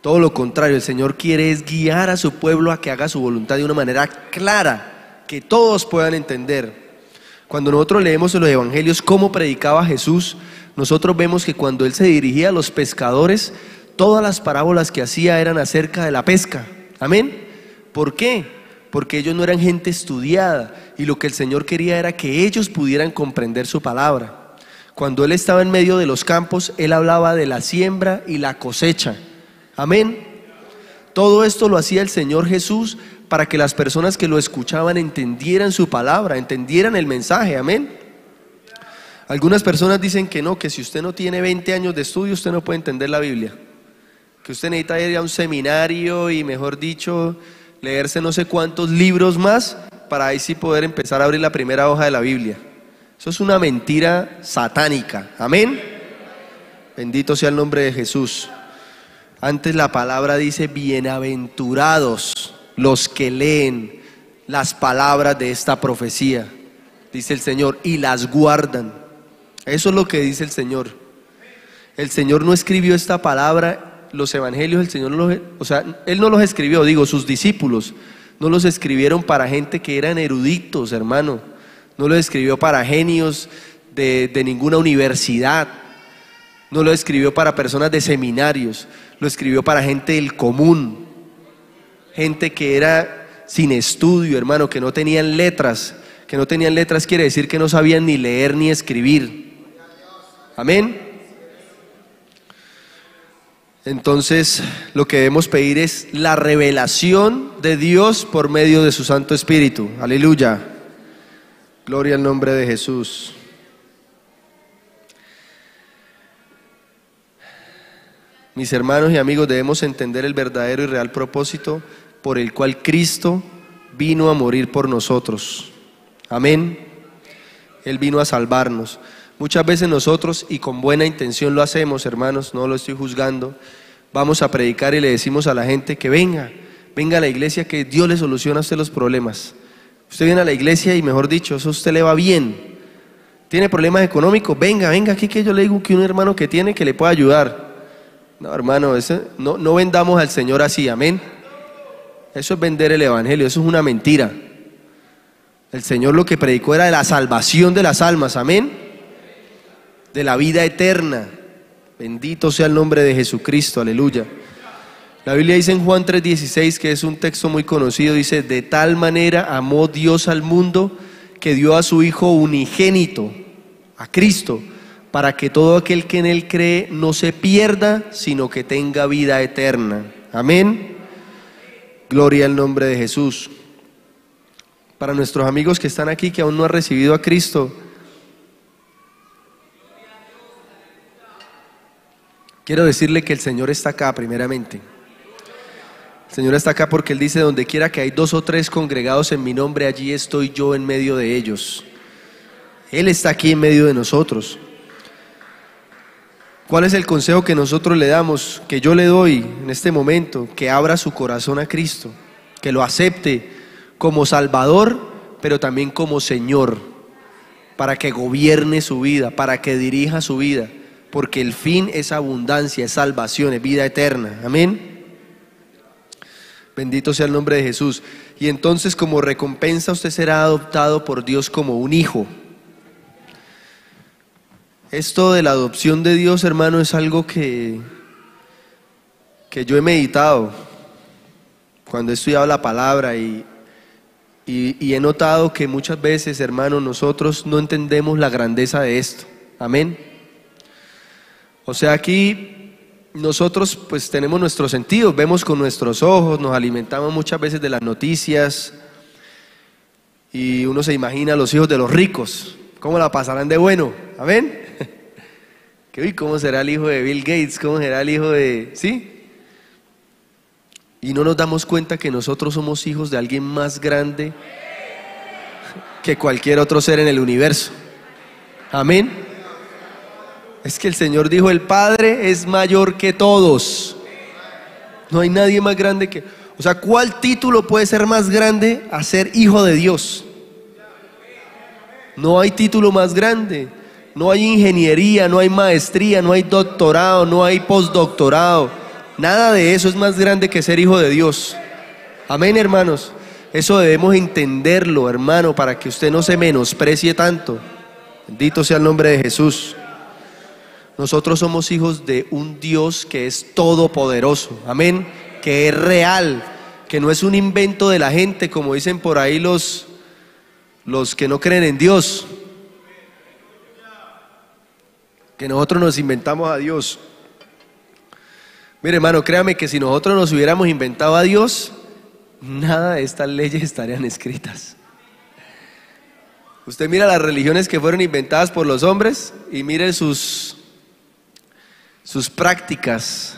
[SPEAKER 1] Todo lo contrario, el Señor quiere es guiar a su pueblo a que haga su voluntad de una manera clara, que todos puedan entender. Cuando nosotros leemos en los evangelios cómo predicaba Jesús, nosotros vemos que cuando Él se dirigía a los pescadores, todas las parábolas que hacía eran acerca de la pesca. Amén. ¿Por qué? Porque ellos no eran gente estudiada y lo que el Señor quería era que ellos pudieran comprender su palabra. Cuando Él estaba en medio de los campos, Él hablaba de la siembra y la cosecha. Amén. Todo esto lo hacía el Señor Jesús para que las personas que lo escuchaban entendieran su palabra, entendieran el mensaje. Amén. Algunas personas dicen que no, que si usted no tiene 20 años de estudio, usted no puede entender la Biblia. Que usted necesita ir a un seminario y, mejor dicho, leerse no sé cuántos libros más para ahí sí poder empezar a abrir la primera hoja de la Biblia. Eso es una mentira satánica. Amén. Bendito sea el nombre de Jesús. Antes la palabra dice: bienaventurados los que leen las palabras de esta profecía, dice el Señor, y las guardan. Eso es lo que dice el Señor. El Señor no escribió esta palabra, los evangelios, el Señor no Él no los escribió, sus discípulos no los escribieron para gente que eran eruditos, hermano. No los escribió para genios de ninguna universidad. No lo escribió para personas de seminarios. Lo escribió para gente del común, gente que era sin estudio, hermano, que no tenían letras. Que no tenían letras quiere decir que no sabían ni leer ni escribir. Amén. Entonces, lo que debemos pedir es la revelación de Dios por medio de su Santo Espíritu. Aleluya. Gloria al nombre de Jesús. Mis hermanos y amigos, debemos entender el verdadero y real propósito por el cual Cristo vino a morir por nosotros. Amén. Él vino a salvarnos. Muchas veces nosotros, y con buena intención lo hacemos, hermanos, no lo estoy juzgando, vamos a predicar y le decimos a la gente que venga a la iglesia, que Dios le soluciona a usted los problemas. Usted viene a la iglesia y, mejor dicho, eso a usted le va bien. ¿Tiene problemas económicos? Venga aquí, que yo le digo que un hermano que tiene que le pueda ayudar. No, hermano, no vendamos al Señor así, amén. Eso es vender el evangelio, eso es una mentira. El Señor lo que predicó era de la salvación de las almas, amén. De la vida eterna. Bendito sea el nombre de Jesucristo, aleluya. La Biblia dice en Juan 3:16, que es un texto muy conocido, dice: de tal manera amó Dios al mundo que dio a su Hijo unigénito, a Cristo, para que todo aquel que en Él cree no se pierda, sino que tenga vida eterna. Amén. Gloria al nombre de Jesús. Para nuestros amigos que están aquí, que aún no han recibido a Cristo, quiero decirle que el Señor está acá primeramente. El Señor está acá porque Él dice: donde quiera que hay 2 o 3 congregados en mi nombre, allí estoy yo en medio de ellos. Él está aquí en medio de nosotros. ¿Cuál es el consejo que nosotros le damos, que yo le doy en este momento? Que abra su corazón a Cristo, que lo acepte como Salvador, pero también como Señor, para que gobierne su vida, para que dirija su vida, porque el fin es abundancia, es salvación, es vida eterna. Amén. Bendito sea el nombre de Jesús. Y entonces, como recompensa, usted será adoptado por Dios como un hijo. Esto de la adopción de Dios, hermano, es algo que yo he meditado cuando he estudiado la palabra y he notado que muchas veces, hermano, nosotros no entendemos la grandeza de esto. Amén. O sea, aquí nosotros pues tenemos nuestros sentidos, vemos con nuestros ojos, nos alimentamos muchas veces de las noticias y uno se imagina a los hijos de los ricos, ¿cómo la pasarán de bueno? Amén. ¿Cómo será el hijo de Bill Gates? ¿Cómo será el hijo de...? ¿Sí? Y no nos damos cuenta que nosotros somos hijos de alguien más grande que cualquier otro ser en el universo. Amén. Es que el Señor dijo: el Padre es mayor que todos. No hay nadie más grande que... O sea, ¿cuál título puede ser más grande a ser hijo de Dios? No hay título más grande. No hay ingeniería, no hay maestría, no hay doctorado, no hay postdoctorado. Nada de eso es más grande que ser hijo de Dios. Amén, hermanos. Eso debemos entenderlo, hermano, para que usted no se menosprecie tanto. Bendito sea el nombre de Jesús. Nosotros somos hijos de un Dios que es todopoderoso. Amén. Que es real, que no es un invento de la gente, como dicen por ahí los que no creen en Dios, que nosotros nos inventamos a Dios. Mire, hermano, créame que si nosotros nos hubiéramos inventado a Dios, nada de estas leyes estarían escritas. Usted mira las religiones que fueron inventadas por los hombres y mire sus prácticas,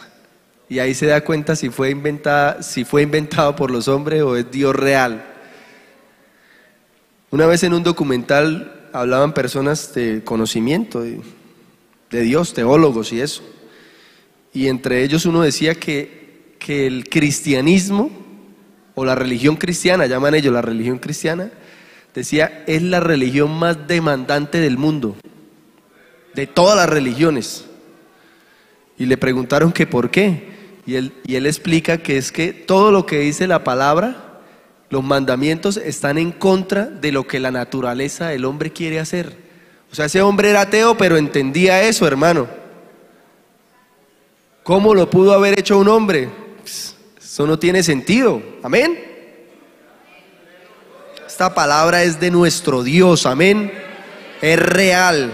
[SPEAKER 1] y ahí se da cuenta si fue inventado por los hombres o es Dios real. Una vez en un documental hablaban personas de conocimiento de Dios, teólogos y eso, y entre ellos uno decía que el cristianismo, o la religión cristiana, llaman ellos la religión cristiana, decía, es la religión más demandante del mundo, de todas las religiones. Y le preguntaron que por qué, y él explica que es que todo lo que dice la palabra, los mandamientos, están en contra de lo que la naturaleza del hombre quiere hacer. O sea, ese hombre era ateo, pero entendía eso, hermano. ¿Cómo lo pudo haber hecho un hombre? Pues, eso no tiene sentido. Amén. Esta palabra es de nuestro Dios. Amén. Es real.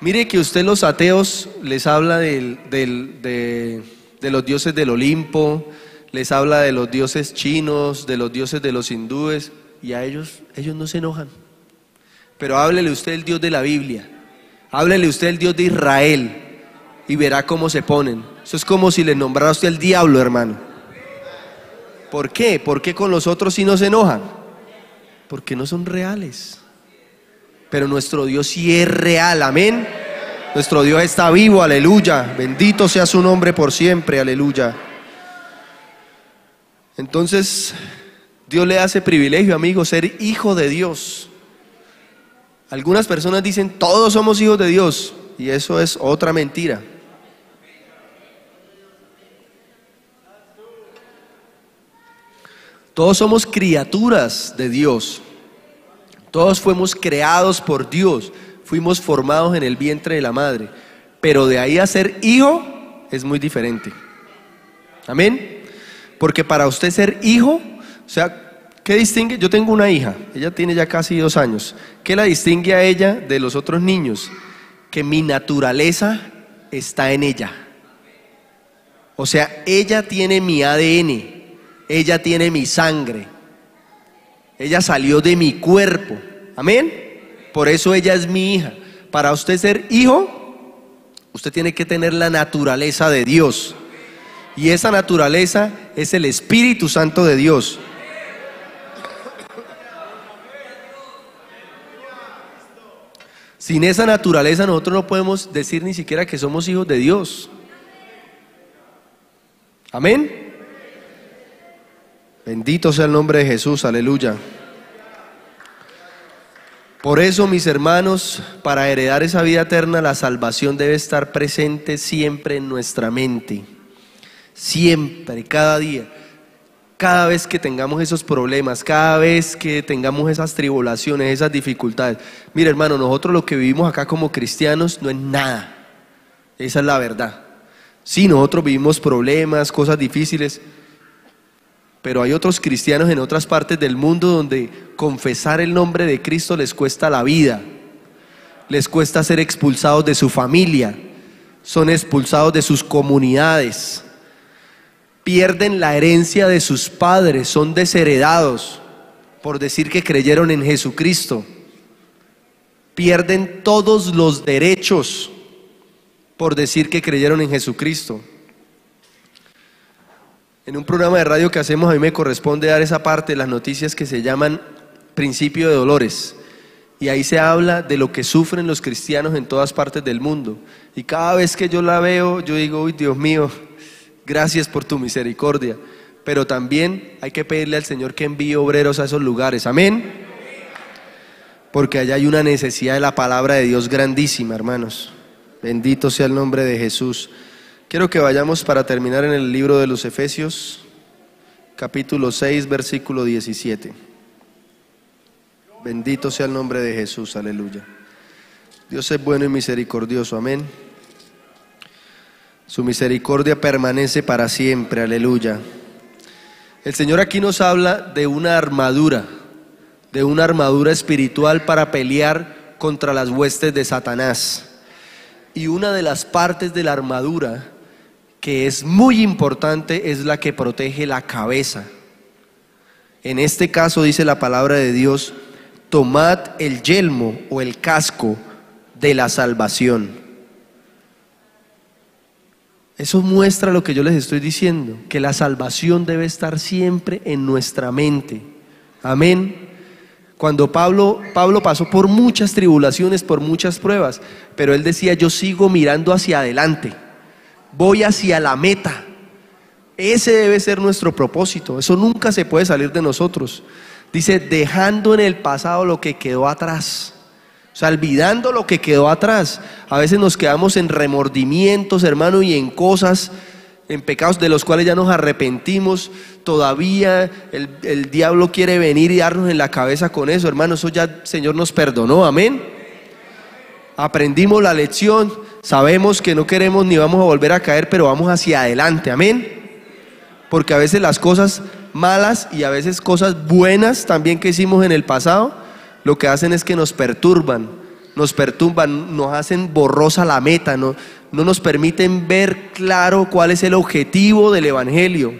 [SPEAKER 1] Mire que usted, los ateos, les habla de los dioses del Olimpo, les habla de los dioses chinos, de los dioses de los hindúes, y a ellos no se enojan. Pero háblele usted el Dios de la Biblia, háblele usted el Dios de Israel, y verá cómo se ponen. Eso es como si le nombrara a usted el diablo, hermano. ¿Por qué? ¿Por qué con los otros sí no se enojan? Porque no son reales. pero nuestro Dios sí es real, amén. Nuestro Dios está vivo, aleluya. Bendito sea su nombre por siempre, aleluya. Entonces, Dios le hace privilegio, amigo, ser hijo de Dios. Algunas personas dicen, todos somos hijos de Dios, y eso es otra mentira. Todos somos criaturas de Dios. Todos fuimos creados por Dios. Fuimos formados en el vientre de la madre. Pero de ahí a ser hijo es muy diferente. Amén. Porque para usted ser hijo, o sea, ¿qué distingue? Yo tengo una hija, ella tiene ya casi 2 años. ¿Qué la distingue a ella de los otros niños? Que mi naturaleza está en ella. O sea, ella tiene mi ADN. Ella tiene mi sangre. Ella salió de mi cuerpo. Amén. Por eso ella es mi hija. Para usted ser hijo, usted tiene que tener la naturaleza de Dios. Y esa naturaleza es el Espíritu Santo de Dios. Sin esa naturaleza nosotros no podemos decir ni siquiera que somos hijos de Dios. Amén. Bendito sea el nombre de Jesús, aleluya. Por eso, mis hermanos, para heredar esa vida eterna, la salvación debe estar presente siempre en nuestra mente. Siempre, cada día. Cada vez que tengamos esos problemas, cada vez que tengamos esas tribulaciones, esas dificultades. Mire, hermano, nosotros lo que vivimos acá como cristianos no es nada. Esa es la verdad. Sí, nosotros vivimos problemas, cosas difíciles. Pero hay otros cristianos en otras partes del mundo donde confesar el nombre de Cristo les cuesta la vida, les cuesta ser expulsados de su familia, son expulsados de sus comunidades, pierden la herencia de sus padres, son desheredados por decir que creyeron en Jesucristo, pierden todos los derechos por decir que creyeron en Jesucristo. En un programa de radio que hacemos, a mí me corresponde dar esa parte de las noticias que se llaman Principio de Dolores. Y ahí se habla de lo que sufren los cristianos en todas partes del mundo. Y cada vez que yo la veo, yo digo, uy, Dios mío, gracias por tu misericordia. Pero también hay que pedirle al Señor que envíe obreros a esos lugares. Amén. Porque allá hay una necesidad de la palabra de Dios grandísima, hermanos. Bendito sea el nombre de Jesús. Quiero que vayamos para terminar en el libro de los Efesios, capítulo 6, versículo 17. Bendito sea el nombre de Jesús, aleluya. Dios es bueno y misericordioso, amén. Su misericordia permanece para siempre, aleluya. El Señor aquí nos habla de una armadura espiritual para pelear contra las huestes de Satanás. Y una de las partes de la armadura que es muy importante es la que protege la cabeza. En este caso dice la palabra de Dios: tomad el yelmo o el casco de la salvación. Eso muestra lo que yo les estoy diciendo, que la salvación debe estar siempre en nuestra mente. Amén. Cuando Pablo pasó por muchas tribulaciones, por muchas pruebas, pero él decía: yo sigo mirando hacia adelante, voy hacia la meta. Ese debe ser nuestro propósito, eso nunca se puede salir de nosotros. Dice, dejando en el pasado lo que quedó atrás. O sea, olvidando lo que quedó atrás. A veces nos quedamos en remordimientos, hermano, y en cosas, en pecados de los cuales ya nos arrepentimos. Todavía el diablo quiere venir y darnos en la cabeza con eso, hermano. Eso ya el Señor nos perdonó, amén. Aprendimos la lección, sabemos que no queremos ni vamos a volver a caer, pero vamos hacia adelante, amén. Porque a veces las cosas malas y a veces cosas buenas también que hicimos en el pasado, lo que hacen es que nos perturban, nos hacen borrosa la meta, no nos permiten ver claro cuál es el objetivo del Evangelio.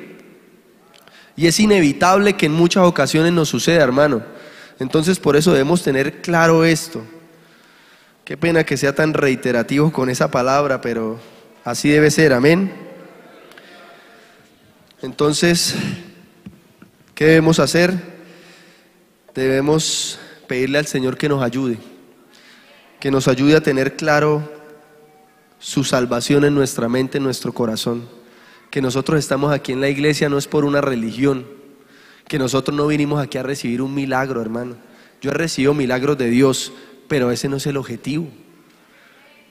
[SPEAKER 1] Y es inevitable que en muchas ocasiones nos suceda, hermano. Entonces por eso debemos tener claro esto. Qué pena que sea tan reiterativo con esa palabra, pero así debe ser, amén. Entonces, ¿qué debemos hacer? Debemos pedirle al Señor que nos ayude. que nos ayude a tener claro su salvación en nuestra mente, en nuestro corazón. Que nosotros estamos aquí en la iglesia no es por una religión, que nosotros no vinimos aquí a recibir un milagro, hermano. Yo he recibido milagros de Dios, pero ese no es el objetivo.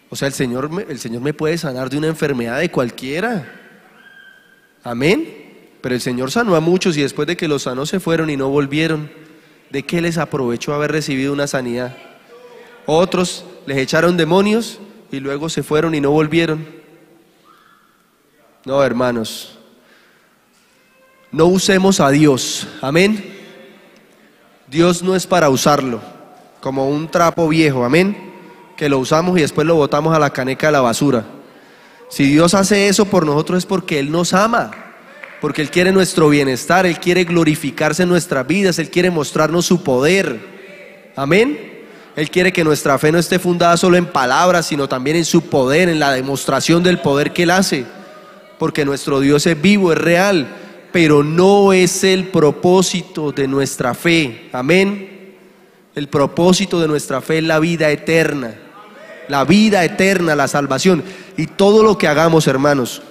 [SPEAKER 1] O sea, el Señor me puede sanar de una enfermedad de cualquiera. Amén. Pero el Señor sanó a muchos y después de que los sanó se fueron y no volvieron. ¿De qué les aprovechó haber recibido una sanidad? Otros les echaron demonios y luego se fueron y no volvieron. No, hermanos, no usemos a Dios. Amén. Dios no es para usarlo como un trapo viejo. Amén. Que lo usamos y después lo botamos a la caneca de la basura. Si Dios hace eso por nosotros es porque Él nos ama, porque Él quiere nuestro bienestar, Él quiere glorificarse en nuestras vidas, Él quiere mostrarnos su poder. Amén. Él quiere que nuestra fe no esté fundada solo en palabras, sino también en su poder, en la demostración del poder que Él hace. Porque nuestro Dios es vivo, es real, pero no es el propósito de nuestra fe. Amén. El propósito de nuestra fe es la vida eterna. La vida eterna, la salvación. Y todo lo que hagamos, hermanos,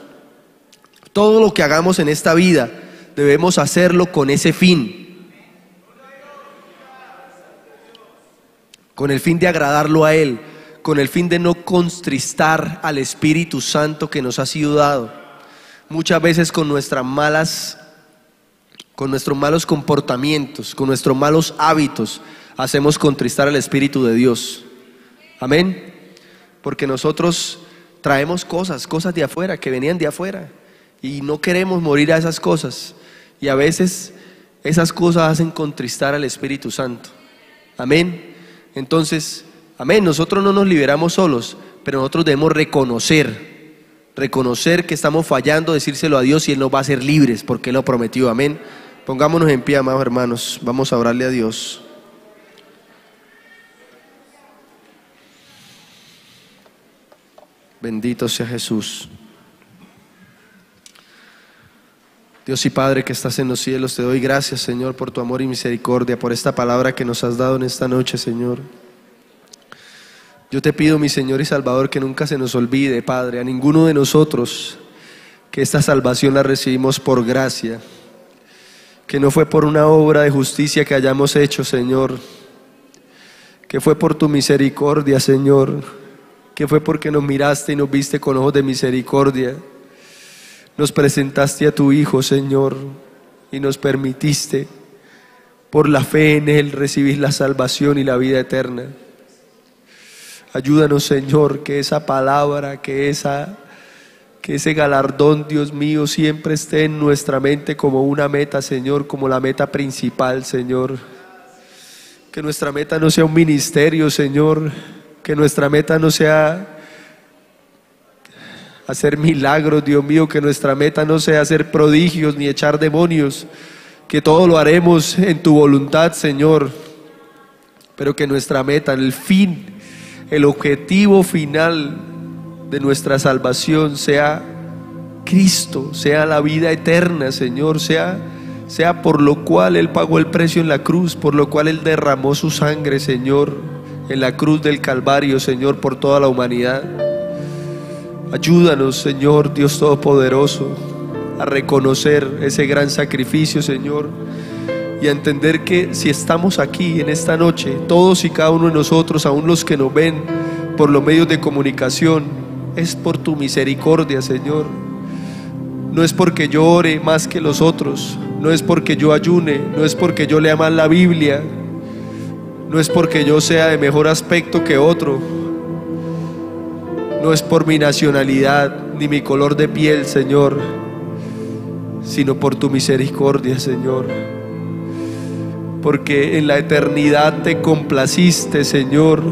[SPEAKER 1] todo lo que hagamos en esta vida, debemos hacerlo con ese fin. Con el fin de agradarlo a Él, con el fin de no contristar al Espíritu Santo que nos ha sido dado. Muchas veces con nuestros malos comportamientos, con nuestros malos hábitos, hacemos contristar al Espíritu de Dios. Amén. Porque nosotros traemos cosas de afuera, que venían de afuera, y no queremos morir a esas cosas. Y a veces esas cosas hacen contristar al Espíritu Santo. Amén. Entonces, amén, nosotros no nos liberamos solos, pero nosotros debemos reconocer que estamos fallando, decírselo a Dios y Él nos va a hacer libres porque Él lo prometió. Amén. Pongámonos en pie, amados hermanos, vamos a orarle a Dios. Bendito sea Jesús. Dios y Padre que estás en los cielos, te doy gracias, Señor, por tu amor y misericordia, por esta palabra que nos has dado en esta noche, Señor. Yo te pido, mi Señor y Salvador, que nunca se nos olvide, Padre, a ninguno de nosotros, que esta salvación la recibimos por gracia, que no fue por una obra de justicia que hayamos hecho, Señor, que fue por tu misericordia, Señor, que fue porque nos miraste y nos viste con ojos de misericordia. Nos presentaste a tu Hijo, Señor, y nos permitiste, por la fe en Él, recibir la salvación y la vida eterna. Ayúdanos, Señor, que esa palabra, que ese galardón, Dios mío, siempre esté en nuestra mente como una meta, Señor, como la meta principal, Señor. Que nuestra meta no sea un ministerio, Señor, que nuestra meta no sea hacer milagros, Dios mío, que nuestra meta no sea hacer prodigios ni echar demonios, que todo lo haremos en tu voluntad, Señor, pero que nuestra meta, el fin, el objetivo final de nuestra salvación sea Cristo, sea la vida eterna, Señor, sea por lo cual Él pagó el precio en la cruz, por lo cual Él derramó su sangre, Señor, en la cruz del Calvario, Señor, por toda la humanidad. Ayúdanos, Señor Dios Todopoderoso, a reconocer ese gran sacrificio, Señor, y a entender que si estamos aquí en esta noche, todos y cada uno de nosotros, aún los que nos ven por los medios de comunicación, es por tu misericordia, Señor. No es porque yo ore más que los otros, no es porque yo ayune, no es porque yo lea más la Biblia, no es porque yo sea de mejor aspecto que otro, no es por mi nacionalidad ni mi color de piel, Señor, sino por tu misericordia, Señor. Porque en la eternidad te complaciste, Señor,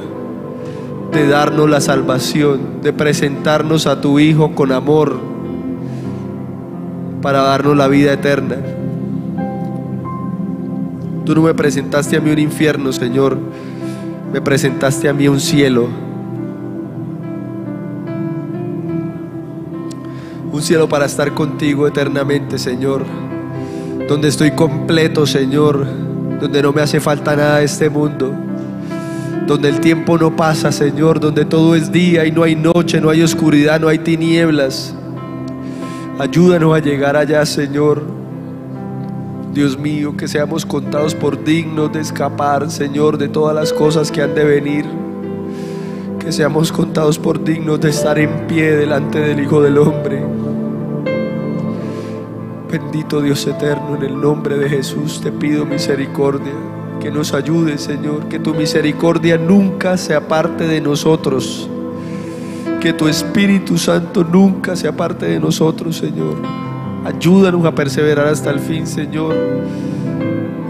[SPEAKER 1] de darnos la salvación, de presentarnos a tu Hijo con amor para darnos la vida eterna. Tú no me presentaste a mí un infierno, Señor, me presentaste a mí un cielo. Un cielo para estar contigo eternamente, Señor, donde estoy completo, Señor, donde no me hace falta nada de este mundo. donde el tiempo no pasa, Señor, donde todo es día y no hay noche, no hay oscuridad, no hay tinieblas. Ayúdanos a llegar allá, Señor. Dios mío, que seamos contados por dignos de escapar, Señor, de todas las cosas que han de venir. Que seamos contados por dignos de estar en pie delante del Hijo del Hombre. Bendito Dios eterno, en el nombre de Jesús te pido misericordia. Que nos ayudes, Señor, que tu misericordia nunca se aparte de nosotros. Que tu Espíritu Santo nunca se aparte de nosotros, Señor. Ayúdanos a perseverar hasta el fin, Señor,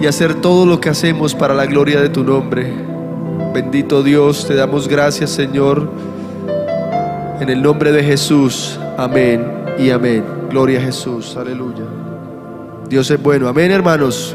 [SPEAKER 1] y hacer todo lo que hacemos para la gloria de tu nombre. Bendito Dios, te damos gracias, Señor, en el nombre de Jesús. Amén y amén. Gloria a Jesús, aleluya. Dios es bueno, amén, hermanos.